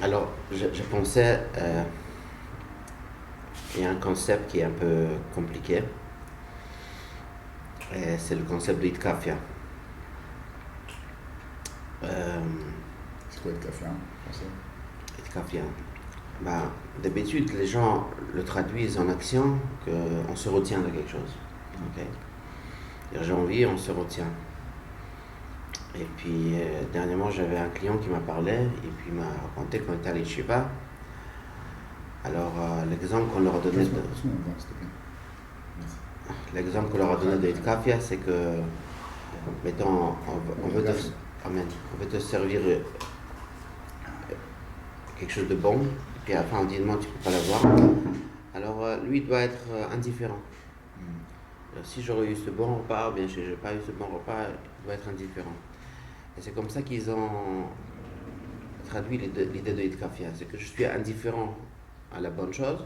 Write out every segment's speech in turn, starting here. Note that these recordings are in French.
Alors, je pensais, il y a un concept qui est un peu compliqué, et c'est le concept de Itkafia. Euh, C'est quoi le café en français? Itkafia. Bah, d'habitude, les gens le traduisent en action, qu'on se retient de quelque chose. Ok. J'ai envie, on se retient. Et puis, dernièrement, j'avais un client qui m'a parlé, et puis il m'a raconté qu'on était à l'Yeshiva. Alors, Passe-moi un verre, s'il te plaît. Merci. l'exemple qu'on leur a donné de Itkafia, c'est que, mettons, on veut te, amen, on veut te servir quelque chose de bon, et puis après on dit non, tu ne peux pas l'avoir. Alors, lui, il doit être indifférent. Alors, si j'aurais eu ce bon repas, ou bien si je n'ai pas eu ce bon repas, il doit être indifférent. Et c'est comme ça qu'ils ont traduit l'idée de Itkafia, c'est que je suis indifférent à la bonne chose,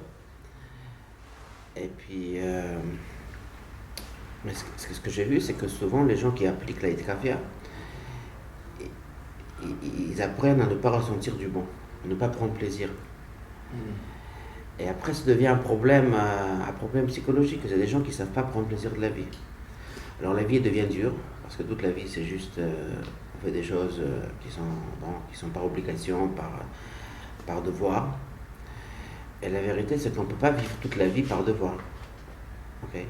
et puis, mais ce que j'ai vu, c'est que souvent les gens qui appliquent la Itkafia, ils apprennent à ne pas ressentir du bon, à ne pas prendre plaisir. Et après, ça devient un problème psychologique. Il y a des gens qui ne savent pas prendre plaisir de la vie. Alors la vie devient dure, parce que toute la vie, c'est juste, on fait des choses qui sont par obligation, par devoir. Et la vérité, c'est qu'on ne peut pas vivre toute la vie par devoir. Okay.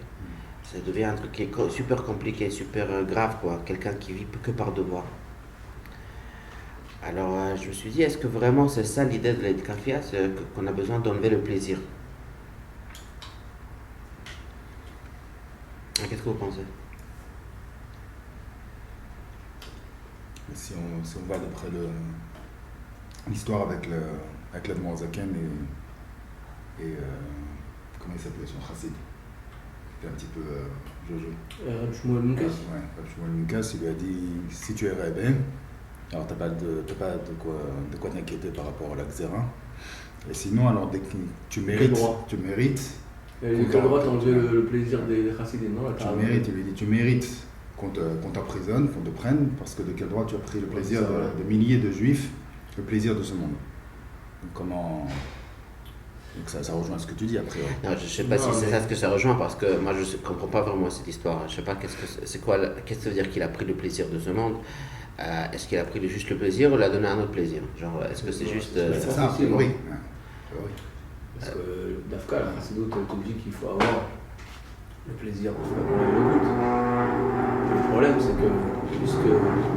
Ça devient un truc qui est super compliqué, super grave, quoi. Quelqu'un qui vit que par devoir. Alors je me suis dit, est-ce que vraiment c'est ça l'idée de l'Itkafia, c'est qu'on a besoin d'enlever le plaisir? Qu'est-ce que vous pensez? Si on va d'après l'histoire avec l'Admor Zaken et comment il s'appelait son chassid? C'était un petit peu Jojo. Shmuel Munkas. Ouais, Shmuel Munkas, il lui a dit si tu es rebelle, alors t'as pas de quoi t'inquiéter par rapport à la xéra. Et sinon, alors dès que tu mérites. Il a le droit d'enlever le plaisir des chassidim, non? Il lui dit tu mérites qu'on t'emprisonne, qu'on te prenne, parce que de quel droit tu as pris le plaisir de milliers de juifs, le plaisir de ce monde. Donc comment. Donc ça rejoint ce que tu dis après. Non, je ne sais pas si c'est ça ce que ça rejoint, parce que moi je ne comprends pas vraiment cette histoire. Je ne sais pas qu'est-ce que ça veut dire qu'il a pris le plaisir de ce monde. Est-ce qu'il a pris juste le plaisir ou l'a donné un autre plaisir? Genre, est-ce que c'est juste. C'est ça, oui. Parce que Dafka, la Chassidut, te dit qu'il faut avoir le plaisir de faire le goût. Le problème, c'est que, puisque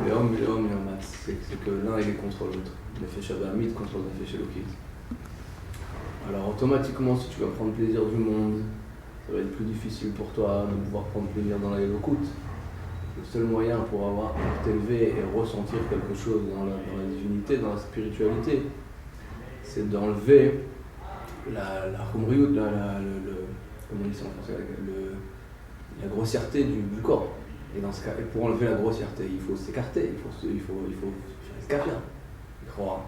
les hommes et les maths, c'est que l'un il est contre l'autre. Le fait Shabbat contre le fait Shelokit. Alors, automatiquement, si tu vas prendre plaisir du monde, ça va être plus difficile pour toi de pouvoir prendre plaisir dans la Elokut. Le seul moyen pour t'élever et ressentir quelque chose dans la divinité, dans la spiritualité, c'est d'enlever la chumriyut, comment on dit ça en français, la grossièreté du corps. Et dans ce cas, pour enlever la grossièreté, il faut s'écarter, il faut faire ce café, croire.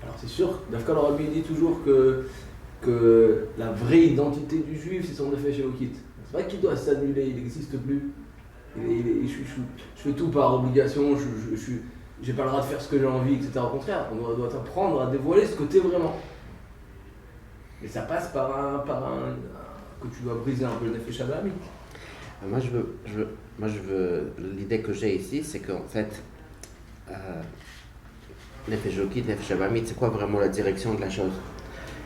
Alors c'est sûr, Dafka le Rabbi dit toujours que la vraie identité du juif, c'est son effet Shelokit. C'est pas qu'il doit s'annuler, il n'existe plus. Je fais tout par obligation, j'ai pas le droit de faire ce que j'ai envie, etc. Au contraire, on doit apprendre à dévoiler ce que t'es vraiment. Et ça passe par un que tu dois briser un peu le nefesh habamit. Moi je veux l'idée que j'ai ici, c'est qu'en fait, nefesh Elokit, nefesh habamit, c'est quoi vraiment la direction de la chose?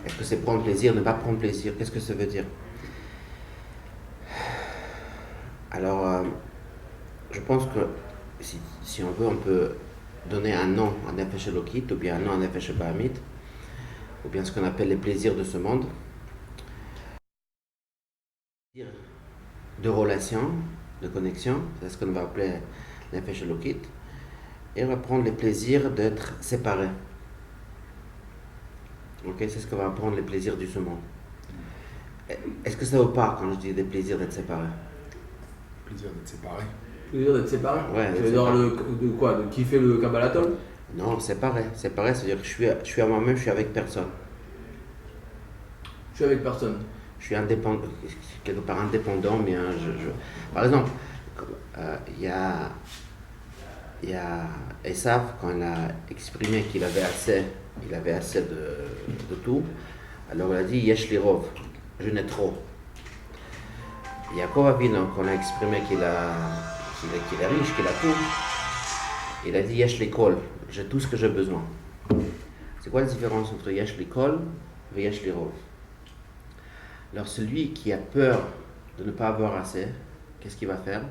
Est-ce que c'est prendre plaisir, ne pas prendre plaisir? Qu'est-ce que ça veut dire? Alors, je pense que si on veut, on peut donner un nom à nefesh Elokit, ou bien un nom à nefesh habamit, ou bien ce qu'on appelle les plaisirs de ce monde, de relation, de connexion, c'est ce qu'on va appeler nefesh Elokit, et on va prendre les plaisirs d'être séparés. Ok, c'est ce qu'on va prendre les plaisirs du ce monde. Est-ce que ça vous parle quand je dis des plaisirs d'être séparés? Plaisir d'être séparé. Plaisir d'être séparé? Ouais. Tu veux dire de quoi? De kiffer le Kabbalatol? Non, séparé, c'est-à-dire que je suis à moi-même, je suis avec personne. Je suis avec personne. Je suis indépendant, quelque part indépendant, mais par exemple, il y a Esav, quand il a exprimé qu'il avait assez il avait assez de tout. Alors il a dit Yesh li rov, je n'ai trop. Yaakov Avinu, qu'on a exprimé qu'il est riche, qu'il a tout, il a dit Yesh li kol, j'ai tout ce que j'ai besoin. C'est quoi la différence entre Yesh li kol et Yesh li rov? Alors celui qui a peur de ne pas avoir assez, qu'est-ce qu'il va faire?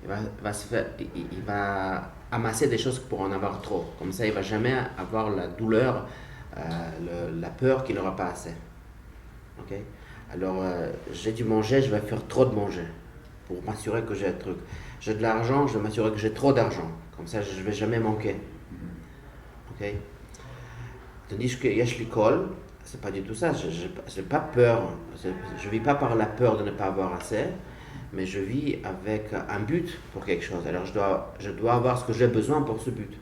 Il va amasser des choses pour en avoir trop. Comme ça, il ne va jamais avoir la douleur, la peur qu'il n'aura pas assez. Okay? Alors, j'ai du manger, je vais faire trop de manger pour m'assurer que j'ai un truc. J'ai de l'argent, je vais m'assurer que j'ai trop d'argent. Comme ça, je ne vais jamais manquer. Okay? Tandis que Yesh li kol, c'est pas du tout ça. Je n'ai pas peur. Je vis pas par la peur de ne pas avoir assez, mais je vis avec un but pour quelque chose. Alors je dois avoir ce que j'ai besoin pour ce but.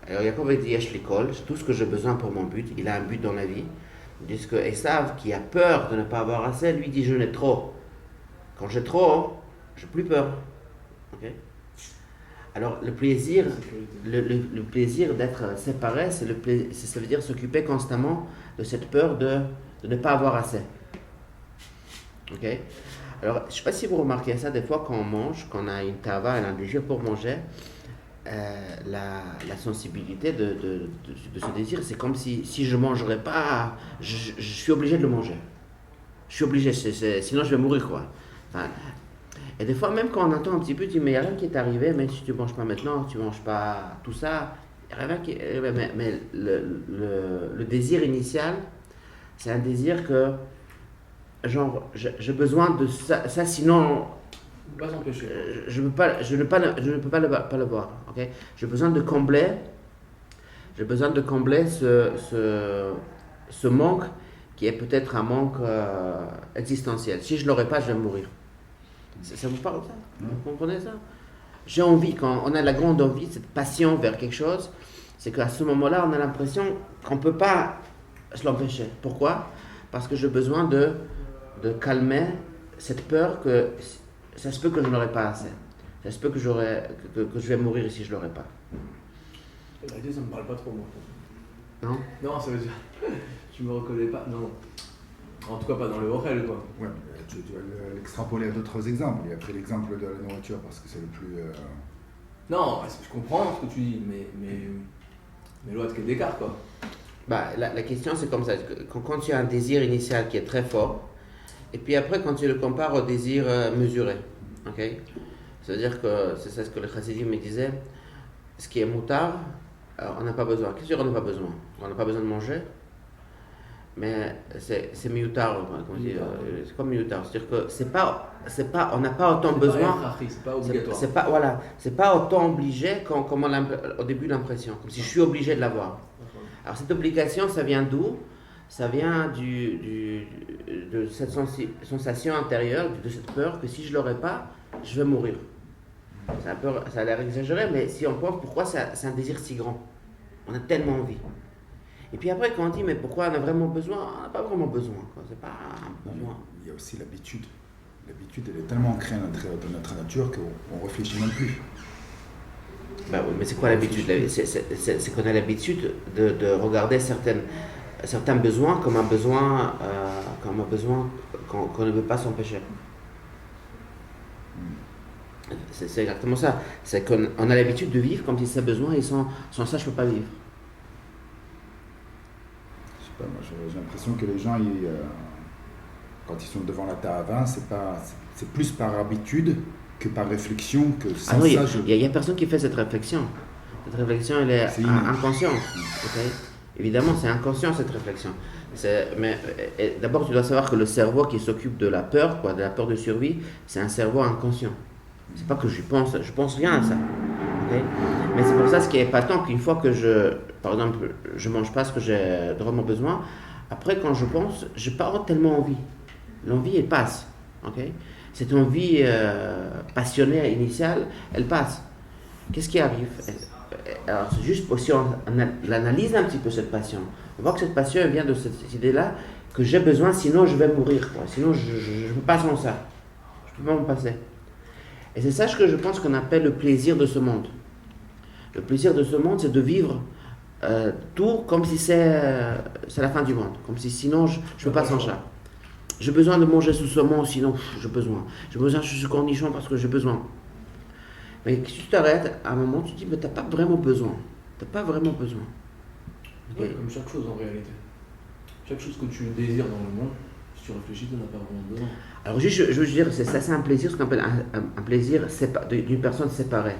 Alors Yaakov a dit Yesh li kol, c'est tout ce que j'ai besoin pour mon but. Il a un but dans la vie. Tandis que Esav, qui a peur de ne pas avoir assez, lui dit je n'ai trop. Quand j'ai trop, j'ai plus peur. Okay? Alors le plaisir, le plaisir d'être séparé, ça veut dire s'occuper constamment de cette peur de ne pas avoir assez. Okay? Alors je ne sais pas si vous remarquez ça, des fois quand on mange, quand on a une tava, un désir pour manger, la sensibilité de ce désir, c'est comme si je ne mangerais pas, je suis obligé de le manger. Je suis obligé, sinon je vais mourir quoi. Enfin, et des fois, même quand on entend un petit peu, tu dis, mais il n'y a rien qui est arrivé, même si tu ne manges pas maintenant, tu ne manges pas tout ça, il n'y a rien qui est arrivé. Mais le désir initial, c'est un désir que, genre, j'ai besoin de ça sinon, Pas s'empêcher. je ne peux pas le voir. Okay? J'ai besoin de combler ce manque qui est peut-être un manque existentiel. Si je ne l'aurais pas, je vais mourir. Ça vous parle ça? Vous comprenez ça? J'ai envie, quand on a la grande envie, cette passion vers quelque chose, c'est qu'à ce moment-là, on a l'impression qu'on ne peut pas se l'empêcher. Pourquoi? Parce que j'ai besoin de calmer cette peur que ça se peut que je n'aurai pas assez. Ça se peut que je vais mourir si je ne l'aurai pas. La idée, ça ne me parle pas trop, moi. Non? Non, ça veut dire, je me reconnais pas, non. En tout cas, pas dans le Orel, quoi. Ouais, tu vas l'extrapoler à d'autres exemples. Il a pris l'exemple de la nourriture parce que c'est le plus. Non, je comprends ce que tu dis, mais l'autre qui est d'écart, quoi. Bah, la question, c'est comme ça. Quand tu as un désir initial qui est très fort, et puis après, quand tu le compares au désir mesuré, okay? C'est-à-dire que c'est ça ce que le Chassidim me disait, ce qui est moutard, on n'a pas besoin. Qu'est-ce qu'on n'a pas besoin? On n'a pas besoin de manger. Mais c'est miutar, c'est comme miutar, c'est-à-dire que c'est pas, on n'a pas autant besoin. C'est pas obligatoire. C'est pas autant obligé comme au début l'impression, comme si je suis obligé de l'avoir. Alors cette obligation, ça vient d'où? Ça vient de cette sensation intérieure, de cette peur que si je l'aurais pas, je vais mourir. Ça a l'air exagéré, mais si on pense pourquoi c'est un désir si grand, on a tellement envie. Et puis après, quand on dit, mais pourquoi on a vraiment besoin? On n'a pas vraiment besoin, quoi. C'est pas un besoin. Il y a aussi l'habitude. L'habitude, elle est tellement ancrée dans notre nature qu'on ne réfléchit même plus. Bah oui, mais c'est quoi l'habitude? C'est qu'on a l'habitude de regarder certains besoins comme un besoin qu'on ne veut pas s'empêcher. C'est exactement ça. C'est qu'on a l'habitude de vivre comme si c'est besoin et sans ça, je ne peux pas vivre. Moi, j'ai l'impression que les gens, quand ils sont devant la Ta'ava, c'est plus par habitude que par réflexion. Que sans non, ça, il n'y a personne qui fait cette réflexion. Cette réflexion, elle est inconsciente. Okay? Évidemment, c'est inconscient cette réflexion. Mais d'abord, tu dois savoir que le cerveau qui s'occupe de la peur, de la peur de survie, c'est un cerveau inconscient. C'est pas que je pense rien à ça. Okay? Mais c'est pour ça ce qui est épatant qu'une fois que par exemple, je mange pas ce que j'ai vraiment besoin, après quand je pense, j'ai pas tellement envie. L'envie, elle passe. Okay? Cette envie passionnée initiale, elle passe. Qu'est-ce qui arrive? Alors c'est juste si on analyse un petit peu cette passion, on voit que cette passion elle vient de cette idée-là que j'ai besoin, sinon je vais mourir. Quoi. Sinon je ne peux pas sans ça. Je ne peux pas m'en passer. Et c'est ça que je pense qu'on appelle le plaisir de ce monde. Le plaisir de ce monde, c'est de vivre tout comme si c'est la fin du monde, comme si sinon je ne peux pas sans ça. J'ai besoin de manger ce saumon, sinon j'ai besoin. J'ai besoin de ce cornichon parce que j'ai besoin. Mais si tu t'arrêtes, à un moment, tu te dis, mais tu n'as pas vraiment besoin. Tu n'as pas vraiment besoin. Okay. Ouais, comme chaque chose en réalité. Chaque chose que tu désires dans le monde, si tu réfléchis, tu n'en as pas vraiment besoin. Alors je veux dire, c'est un plaisir, ce qu'on appelle un plaisir d'une personne séparée.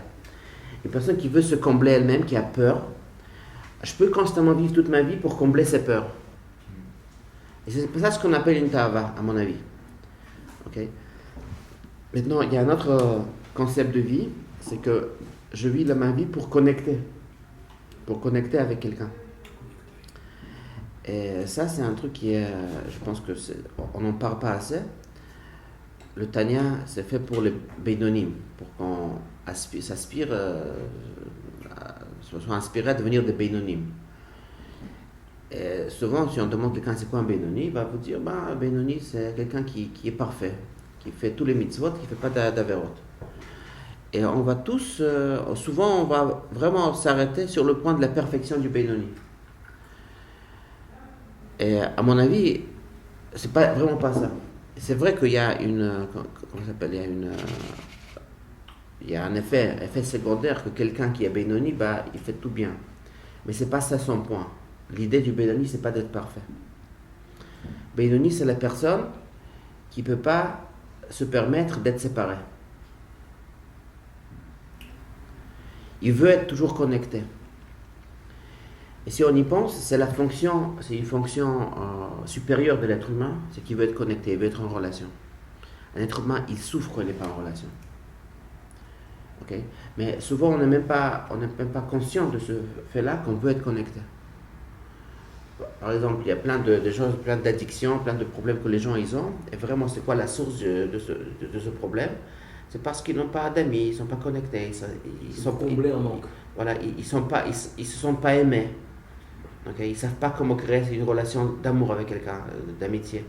Une personne qui veut se combler elle-même, qui a peur. Je peux constamment vivre toute ma vie pour combler ses peurs. Et c'est ça ce qu'on appelle une tava, à mon avis. Okay. Maintenant, il y a un autre concept de vie, c'est que je vis ma vie pour connecter avec quelqu'un. Et ça, c'est un truc qui est, je pense que on n'en parle pas assez. Le Tanya, c'est fait pour les Beinonim, pour qu'on s'aspire, soit inspiré à devenir des Beinonim. Et souvent, si on demande quelqu'un c'est quoi un Benoni, il va vous dire un Benoni c'est quelqu'un qui est parfait, qui fait tous les mitzvot, qui ne fait pas d'averot. Et on va tous, souvent on va vraiment s'arrêter sur le point de la perfection du Benoni. Et à mon avis, c'est pas vraiment pas ça. C'est vrai qu'il y a il y a un effet secondaire que quelqu'un qui est Benoni, il fait tout bien. Mais c'est pas ça son point. L'idée du Benoni, c'est pas d'être parfait. Benoni, c'est la personne qui ne peut pas se permettre d'être séparée. Il veut être toujours connecté. Et si on y pense, c'est une fonction supérieure de l'être humain, c'est qu'il veut être connecté, il veut être en relation. Un être humain, il souffre quand il n'est pas en relation. Okay? Mais souvent, on n'est même pas conscient de ce fait-là qu'on veut être connecté. Par exemple, il y a plein de choses, plein d'addictions, plein de problèmes que les gens ils ont. Et vraiment, c'est quoi la source de ce problème? C'est parce qu'ils n'ont pas d'amis, ils ne sont pas connectés. Ils sont comblés en manque. Voilà, ils se sentent pas aimés. Okay? Ils ne savent pas comment créer une relation d'amour avec quelqu'un, d'amitié.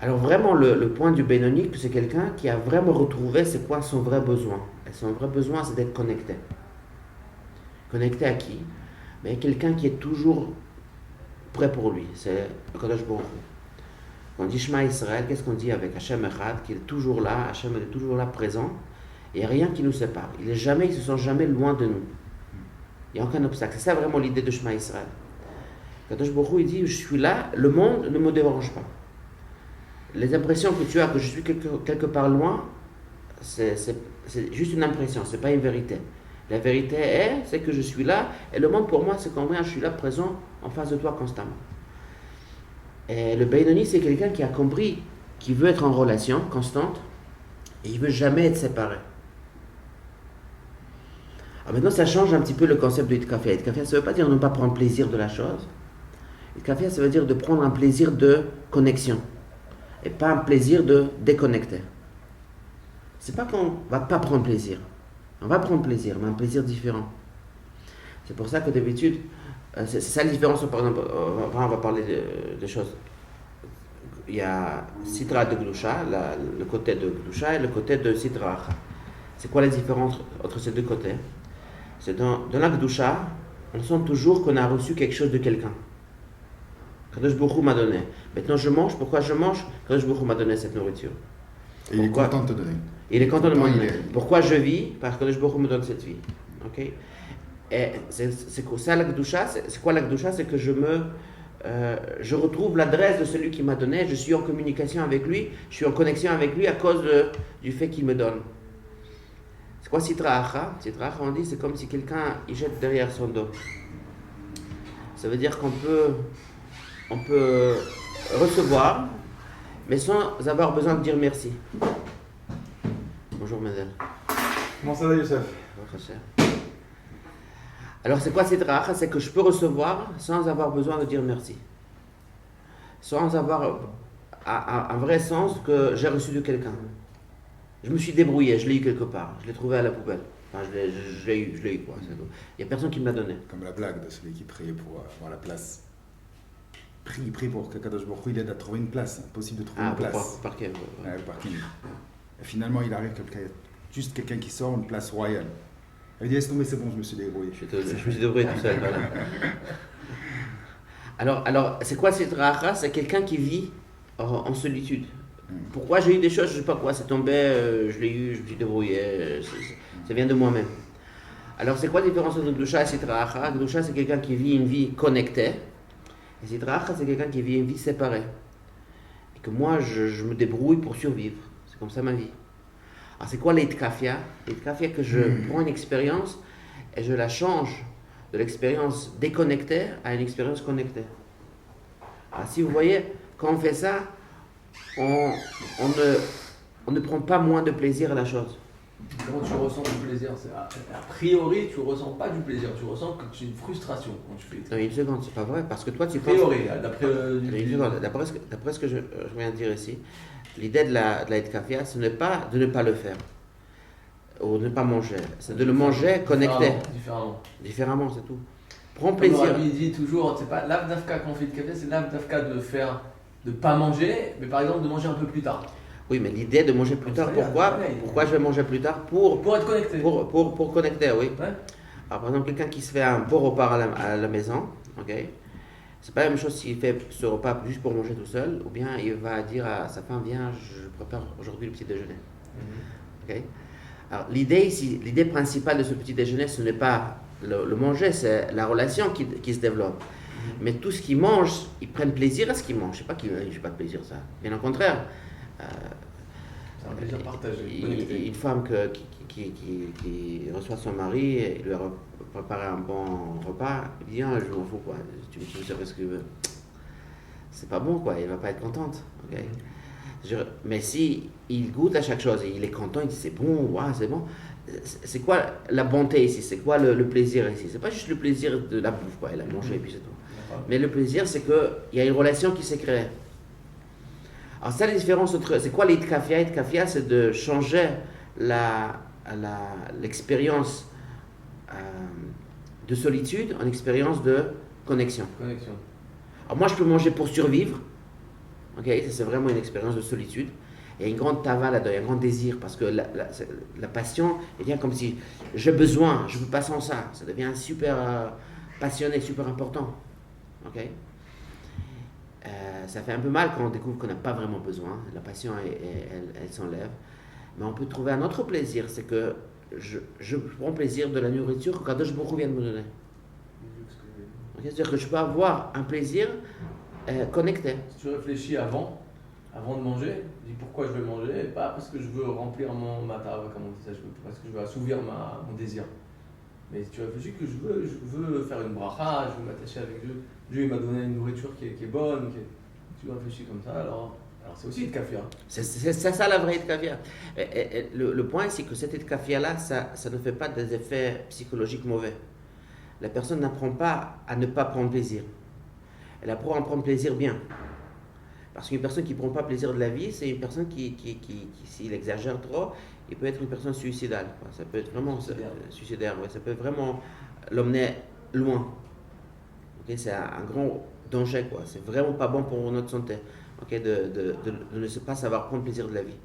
Alors vraiment, le point du Benoni, c'est quelqu'un qui a vraiment retrouvé c'est quoi son vrai besoin. Et son vrai besoin, c'est d'être connecté. Connecté à qui? Mais quelqu'un qui est toujours prêt pour lui, c'est le Kadosh Baruch Hu. Quand on dit Shema Israël, qu'est-ce qu'on dit avec Hachem Echad, qui est toujours là, Hachem est toujours là présent, et il n'y a rien qui nous sépare. Il ne se sent jamais loin de nous. Il n'y a aucun obstacle. C'est ça vraiment l'idée de Shema Israël. Kadosh Baruch Hu, il dit, je suis là, le monde ne me dérange pas. Les impressions que tu as que je suis quelque part loin, c'est juste une impression, c'est pas une vérité. La vérité c'est que je suis là, et le monde pour moi, c'est combien je suis là présent en face de toi constamment. Et le Benoni, c'est quelqu'un qui a compris qu'il veut être en relation constante, et il veut jamais être séparé. Alors maintenant, ça change un petit peu le concept de Itkafia. Itkafia, ça ne veut pas dire ne pas prendre plaisir de la chose. Itkafia, ça veut dire de prendre un plaisir de connexion, et pas un plaisir de déconnecter. C'est pas qu'on va pas prendre plaisir. On va prendre plaisir, mais un plaisir différent. C'est pour ça que d'habitude, c'est ça la différence. Par exemple, on va parler de choses. Il y a Sitra de Gdusha, le côté de Gdusha et le côté de Sitra. C'est quoi la différence entre ces deux côtés? C'est dans la Gdusha, on sent toujours qu'on a reçu quelque chose de quelqu'un. Kadosh Baruch Hu m'a donné. Maintenant je mange, pourquoi je mange? Kadosh Baruch Hu m'a donné cette nourriture. Et il est content de te donner. Il est content de me donner. Pourquoi je vis? Parce que Kadosh Baruch Hu me donne cette vie. Okay? Et c'est ça la Gdusha. C'est quoi la Gdusha? C'est que je retrouve l'adresse de celui qui m'a donné, je suis en communication avec lui, je suis en connexion avec lui à cause du fait qu'il me donne. C'est quoi Sitra Acha? Sitra Acha, on dit, c'est comme si quelqu'un il jette derrière son dos. Ça veut dire qu'on peut recevoir, mais sans avoir besoin de dire merci. Bonjour Mendel. Comment ça va, Youssef? Alors c'est quoi Sitra Acha? C'est que je peux recevoir sans avoir besoin de dire merci. Sans avoir un vrai sens que j'ai reçu de quelqu'un. Je me suis débrouillé, je l'ai eu quelque part, je l'ai trouvé à la poubelle. Enfin, je l'ai eu quoi. Il n'y a personne qui me l'a donné. Comme la blague de celui qui priait pour avoir la place. Il prie pour que Kadosh Baruch Hu il aide à trouver une place. Impossible de trouver une place. Parking. Ouais, le parking. Et finalement, il arrive juste quelqu'un qui sort une place royale. Il dit, laisse tomber, c'est bon, je me suis débrouillé. Je me suis débrouillé tout seul. Voilà. Alors, c'est quoi cette racha? C'est quelqu'un qui vit en solitude. Pourquoi j'ai eu des choses, je ne sais pas quoi, c'est tombé, je l'ai eu, je me suis débrouillé, ça vient de moi-même. Alors, c'est quoi la différence entre Gdusha et Sitra Achra? Gdusha, c'est quelqu'un qui vit une vie connectée, et Sitra Achra, c'est quelqu'un qui vit une vie séparée. Et que moi, je me débrouille pour survivre. C'est comme ça ma vie. Alors, c'est quoi l'Eitkafia? L'Eitkafia, que je prends une expérience et je la change de l'expérience déconnectée à une expérience connectée. Alors, si vous voyez, quand on fait ça, on ne prend pas moins de plaisir à la chose. Comment tu ressens du plaisir? A priori, tu ne ressens pas du plaisir, tu ressens que c'est une frustration quand tu fais. Non, une seconde, c'est pas vrai, parce que toi tu penses. A priori, d'après ce que je viens de dire ici, l'idée de la Eitkafia, ce n'est pas de ne pas le faire, ou de ne pas manger, c'est de le manger connecté. Différemment, c'est tout. Prends plaisir. Il dit toujours, c'est pas l'Av Dafka quand on fait de café, c'est l'Av Dafka de ne pas manger, mais par exemple de manger un peu plus tard. Oui, mais l'idée de manger plus tard, pourquoi je vais manger plus tard? Pour être connecté. Pour connecter, oui. Ouais. Alors, par exemple, quelqu'un qui se fait un beau repas à la maison, ok, c'est pas la même chose s'il fait ce repas juste pour manger tout seul, ou bien il va dire à sa femme, viens, je prépare aujourd'hui le petit déjeuner. Ok. Alors, l'idée principale de ce petit déjeuner, ce n'est pas le manger, c'est la relation qui se développe. Mais tout ce qu'ils mangent, ils prennent plaisir à ce qu'ils mangent. Je ne sais pas qu'ils n'ont pas de plaisir, ça. Bien au contraire. C'est un plaisir partagé. Une femme qui reçoit son mari et lui a préparé un bon repas, il dit ah, je m'en fous, quoi. Tu sais ce que tu veux. C'est pas bon, quoi. Elle ne va pas être contente. Okay. Mais si il goûte à chaque chose et il est content, il dit c'est bon, wow, c'est bon. C'est quoi la bonté ici? C'est quoi le plaisir ici? C'est pas juste le plaisir de la bouffe, quoi. Elle a mangé et puis c'est tout. Mais le plaisir, c'est qu'il y a une relation qui s'est créée. Alors ça, la différence entre... C'est quoi l'Eitkafia? L'Eitkafia, c'est de changer l'expérience de solitude en expérience de connexion. Alors moi, je peux manger pour survivre. Ok, ça c'est vraiment une expérience de solitude. Il y a une grande tava là-dedans, il y a un grand désir, parce que la passion, elle vient comme si j'ai besoin, je ne peux pas sans ça. Ça devient super passionné, super important. Ok. Ça fait un peu mal quand on découvre qu'on n'a pas vraiment besoin. La passion, elle s'enlève. Mais on peut trouver un autre plaisir, c'est que je prends plaisir de la nourriture que Kadosh Baruch Hu vient de me donner. Okay, c'est-à-dire que je peux avoir un plaisir connecté. Si tu réfléchis avant de manger, tu dis pourquoi je vais manger, pas parce que je veux remplir ma table, comme on dit ça, parce que je veux assouvir mon désir. Mais si tu réfléchis que je veux faire une bracha, je veux m'attacher avec Dieu. Dieu il m'a donné une nourriture qui est bonne, tu réfléchis comme ça, alors c'est aussi Eitkafia. C'est ça la vraie Eitkafia. Le point, c'est que cette Eitkafia-là, ça ne fait pas des effets psychologiques mauvais. La personne n'apprend pas à ne pas prendre plaisir. Elle apprend à prendre plaisir bien. Parce qu'une personne qui ne prend pas plaisir de la vie, c'est une personne qui s'il exagère trop, il peut être une personne suicidale. Ça peut être vraiment suicidaire. Ouais. Ça peut vraiment l'emmener loin. Okay, c'est un grand danger. Quoi. C'est vraiment pas bon pour notre santé. Okay, de ne pas savoir prendre plaisir de la vie.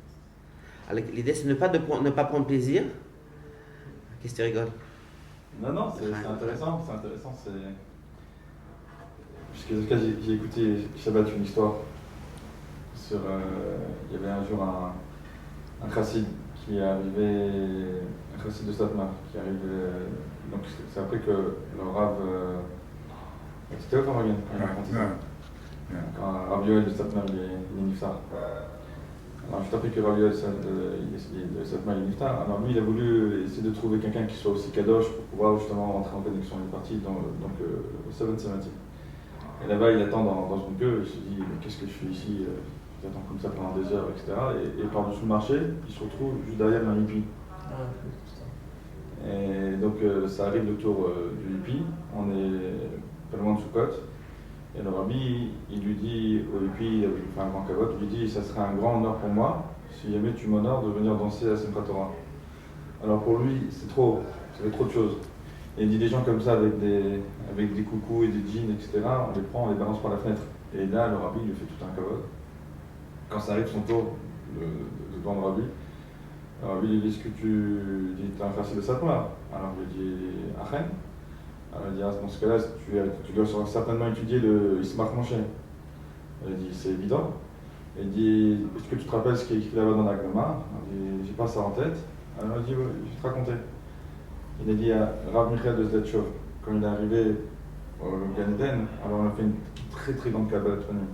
Alors, l'idée, c'est ne pas prendre plaisir. Qu'est-ce que tu rigoles? Non, c'est intéressant. Puisque j'ai écouté Shabbat une histoire sur. Il y avait un jour un chassid qui est arrivé, un chassid de Satmar qui arrive. Donc c'est après que le Rav. C'était au Famagen quand il a raconté ça. Quand Rav Yoel de Satmar il est niftar. Alors juste après que Rav Yoel de Satmar il est niftar, alors lui il a voulu essayer de trouver quelqu'un qui soit aussi kadosh pour pouvoir justement rentrer en connexion. Il est parti au Seven Sematim. Et là-bas il attend dans son queue, il se dit mais qu'est-ce que je fais ici? J'attends comme ça pendant des heures, etc. Et par-dessus le marché, il se retrouve juste derrière un hippie. Et donc ça arrive le tour du hippie, on est pas loin de Soukot. Et le rabbi, il lui dit au hippie, il fait un grand kavod, il lui dit ça serait un grand honneur pour moi si jamais tu m'honores de venir danser à Simchat Torah. Alors pour lui, ça fait trop de choses. Et il dit des gens comme ça avec des coucous et des jeans, etc., on les prend, on les balance par la fenêtre. Et là, le rabbi, il lui fait tout un kavod. Quand ça arrive son tour devant le rabbi, Alors lui, il dit ce que tu dis, tu es un chassid de Satmar. Alors je lui dis Achen. Alors il dit ah, dans ce cas-là, tu dois certainement étudier le Ismach Moshe. Il dit c'est évident. Il dit est-ce que tu te rappelles ce qui est écrit là-bas dans la Gemara? Il dit j'ai pas ça en tête. Alors il dit ouais, je vais te raconter. Il a dit à Rav Michael de Zdetchov, quand il est arrivé au Gan Eden, alors on a fait une très très grande Kabbalah Panim.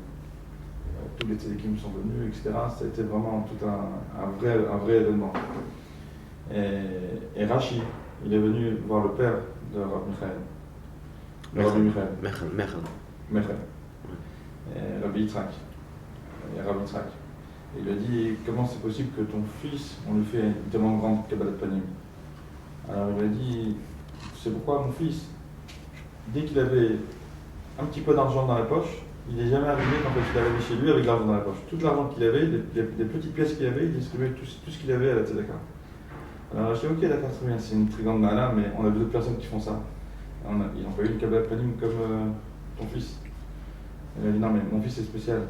Tous les tzadikim sont venus, etc. Ça a été vraiment tout un vrai événement. Et Rashi, il est venu voir le père de Rav Michael. Rabbi Michael. Michael. Et Rabbi Yitzhak. Et Rabbi Yitzhak. Et il a dit comment c'est possible que ton fils, on lui fait une tellement grande Kabbalah Panim. Alors il a dit c'est pourquoi mon fils, dès qu'il avait un petit peu d'argent dans la poche, il n'est jamais arrivé quand il est arrivé chez lui avec l'argent dans la poche. Tout l'argent qu'il avait, les petites pièces qu'il avait, il distribuait tout ce qu'il avait à la tzedaka. Alors je dis ok d'accord, très bien, c'est une très grande mala, mais on a d'autres personnes qui font ça. Ils n'ont pas eu une Kabbalah Panim comme ton fils. Il a dit non mais mon fils est spécial.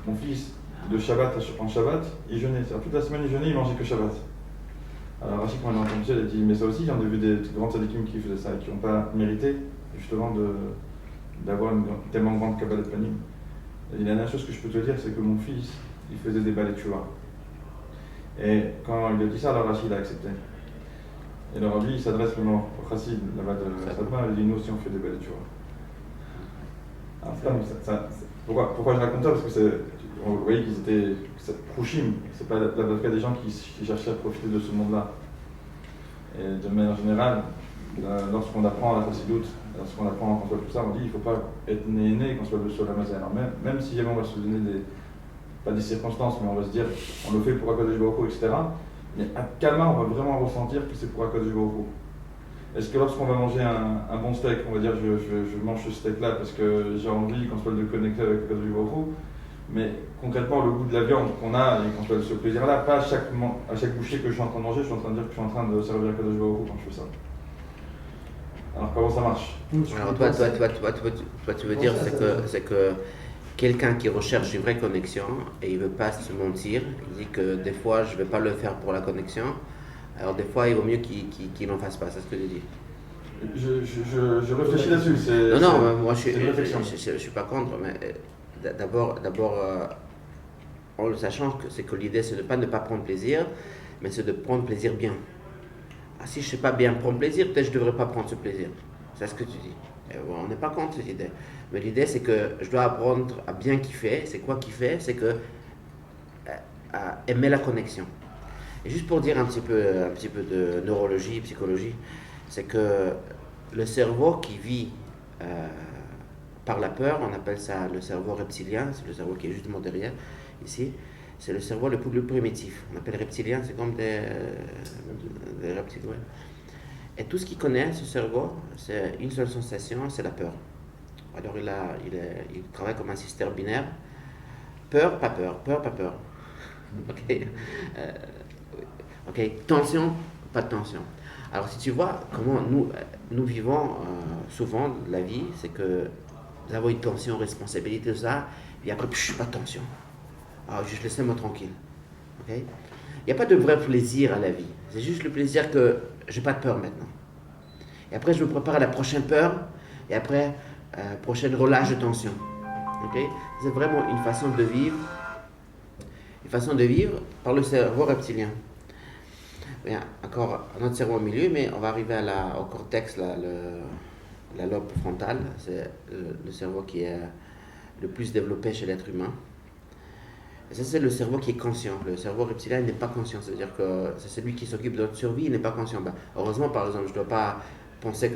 Mon fils, de Shabbat en Shabbat, il jeûnait. C'est-à-dire toute la semaine il jeûnait, il mangeait que Shabbat. Alors Rachid, quand il a entendu ça, il a dit mais ça aussi j'en ai vu des grands tzadikim qui faisaient ça et qui n'ont pas mérité justement d'avoir une tellement grande Kabbalah Panim. Et la dernière chose que je peux te dire, c'est que mon fils, il faisait des balais de Tchouva. Et quand il a dit ça, alors Rachid a accepté. Et alors lui, il s'adresse maintenant au Chassid là-bas de Satmar, il dit nous aussi on fait des balais de Tchouva. Alors pourquoi je raconte ça? Parce que vous voyez qu'ils étaient Prouchim, c'est pas la des gens qui cherchaient à profiter de ce monde-là. Et de manière générale, lorsqu'on apprend la chassidoute, lorsqu'on apprend quand on tout ça, on dit il ne faut pas être né quand on soit sur la maison. Alors même si jamais on va se donner pas des circonstances, mais on va se dire on le fait pour Akadosh Baruch Hu, etc. Mais à Kalma, on va vraiment ressentir que c'est pour Akadosh Baruch Hu. Est-ce que lorsqu'on va manger un bon steak, on va dire je mange ce steak-là parce que j'ai envie qu'on soit de le connecter avec Akadosh Baruch Hu, mais concrètement le goût de la viande qu'on a et qu'on soit de ce plaisir-là, pas à chaque bouchée que je suis en train de manger, je suis en train de dire que je suis en train de servir Akadosh Baruch Hu quand je fais ça. Alors comment ça marche? Alors toi tu veux dire c'est que quelqu'un qui recherche une vraie connexion et il ne veut pas se mentir, il dit que des fois je ne vais pas le faire pour la connexion, alors des fois il vaut mieux qu'il n'en fasse pas, c'est ce que tu dis. Je réfléchis là-dessus. Non, moi je suis pas contre, mais d'abord en le sachant que c'est que l'idée c'est de ne pas prendre plaisir, mais c'est de prendre plaisir bien. Ah, si je ne sais pas bien prendre plaisir, peut-être je ne devrais pas prendre ce plaisir. C'est ce que tu dis. Et on n'est pas contre cette idée. Mais l'idée, c'est que je dois apprendre à bien kiffer. C'est quoi kiffer? C'est que à aimer la connexion. Et juste pour dire un petit peu de neurologie, psychologie, c'est que le cerveau qui vit par la peur, on appelle ça le cerveau reptilien, c'est le cerveau qui est justement derrière, ici. C'est le cerveau le plus primitif. On appelle reptilien, c'est comme des reptiles. Ouais. Et tout ce qu'il connaît, ce cerveau, c'est une seule sensation, c'est la peur. Alors il travaille comme un système binaire. Peur, pas peur. Peur, pas peur. Ok. Tension, pas de tension. Alors si tu vois comment nous vivons souvent la vie, c'est que nous avons une tension, responsabilité, tout ça, et après, pas de tension. Alors, juste laissez-moi tranquille. Okay? Il n'y a pas de vrai plaisir à la vie. C'est juste le plaisir que je n'ai pas de peur maintenant. Et après, je me prépare à la prochaine peur. Et après, prochaine relâche de tension. Okay? C'est vraiment une façon de vivre. Une façon de vivre par le cerveau reptilien. Bien, encore un autre cerveau au milieu, mais on va arriver au cortex, la lobe frontale. C'est le cerveau qui est le plus développé chez l'être humain. Et ça, c'est le cerveau qui est conscient. Le cerveau reptilien n'est pas conscient. C'est-à-dire que c'est celui qui s'occupe de notre survie, il n'est pas conscient. Heureusement, par exemple, je ne dois pas penser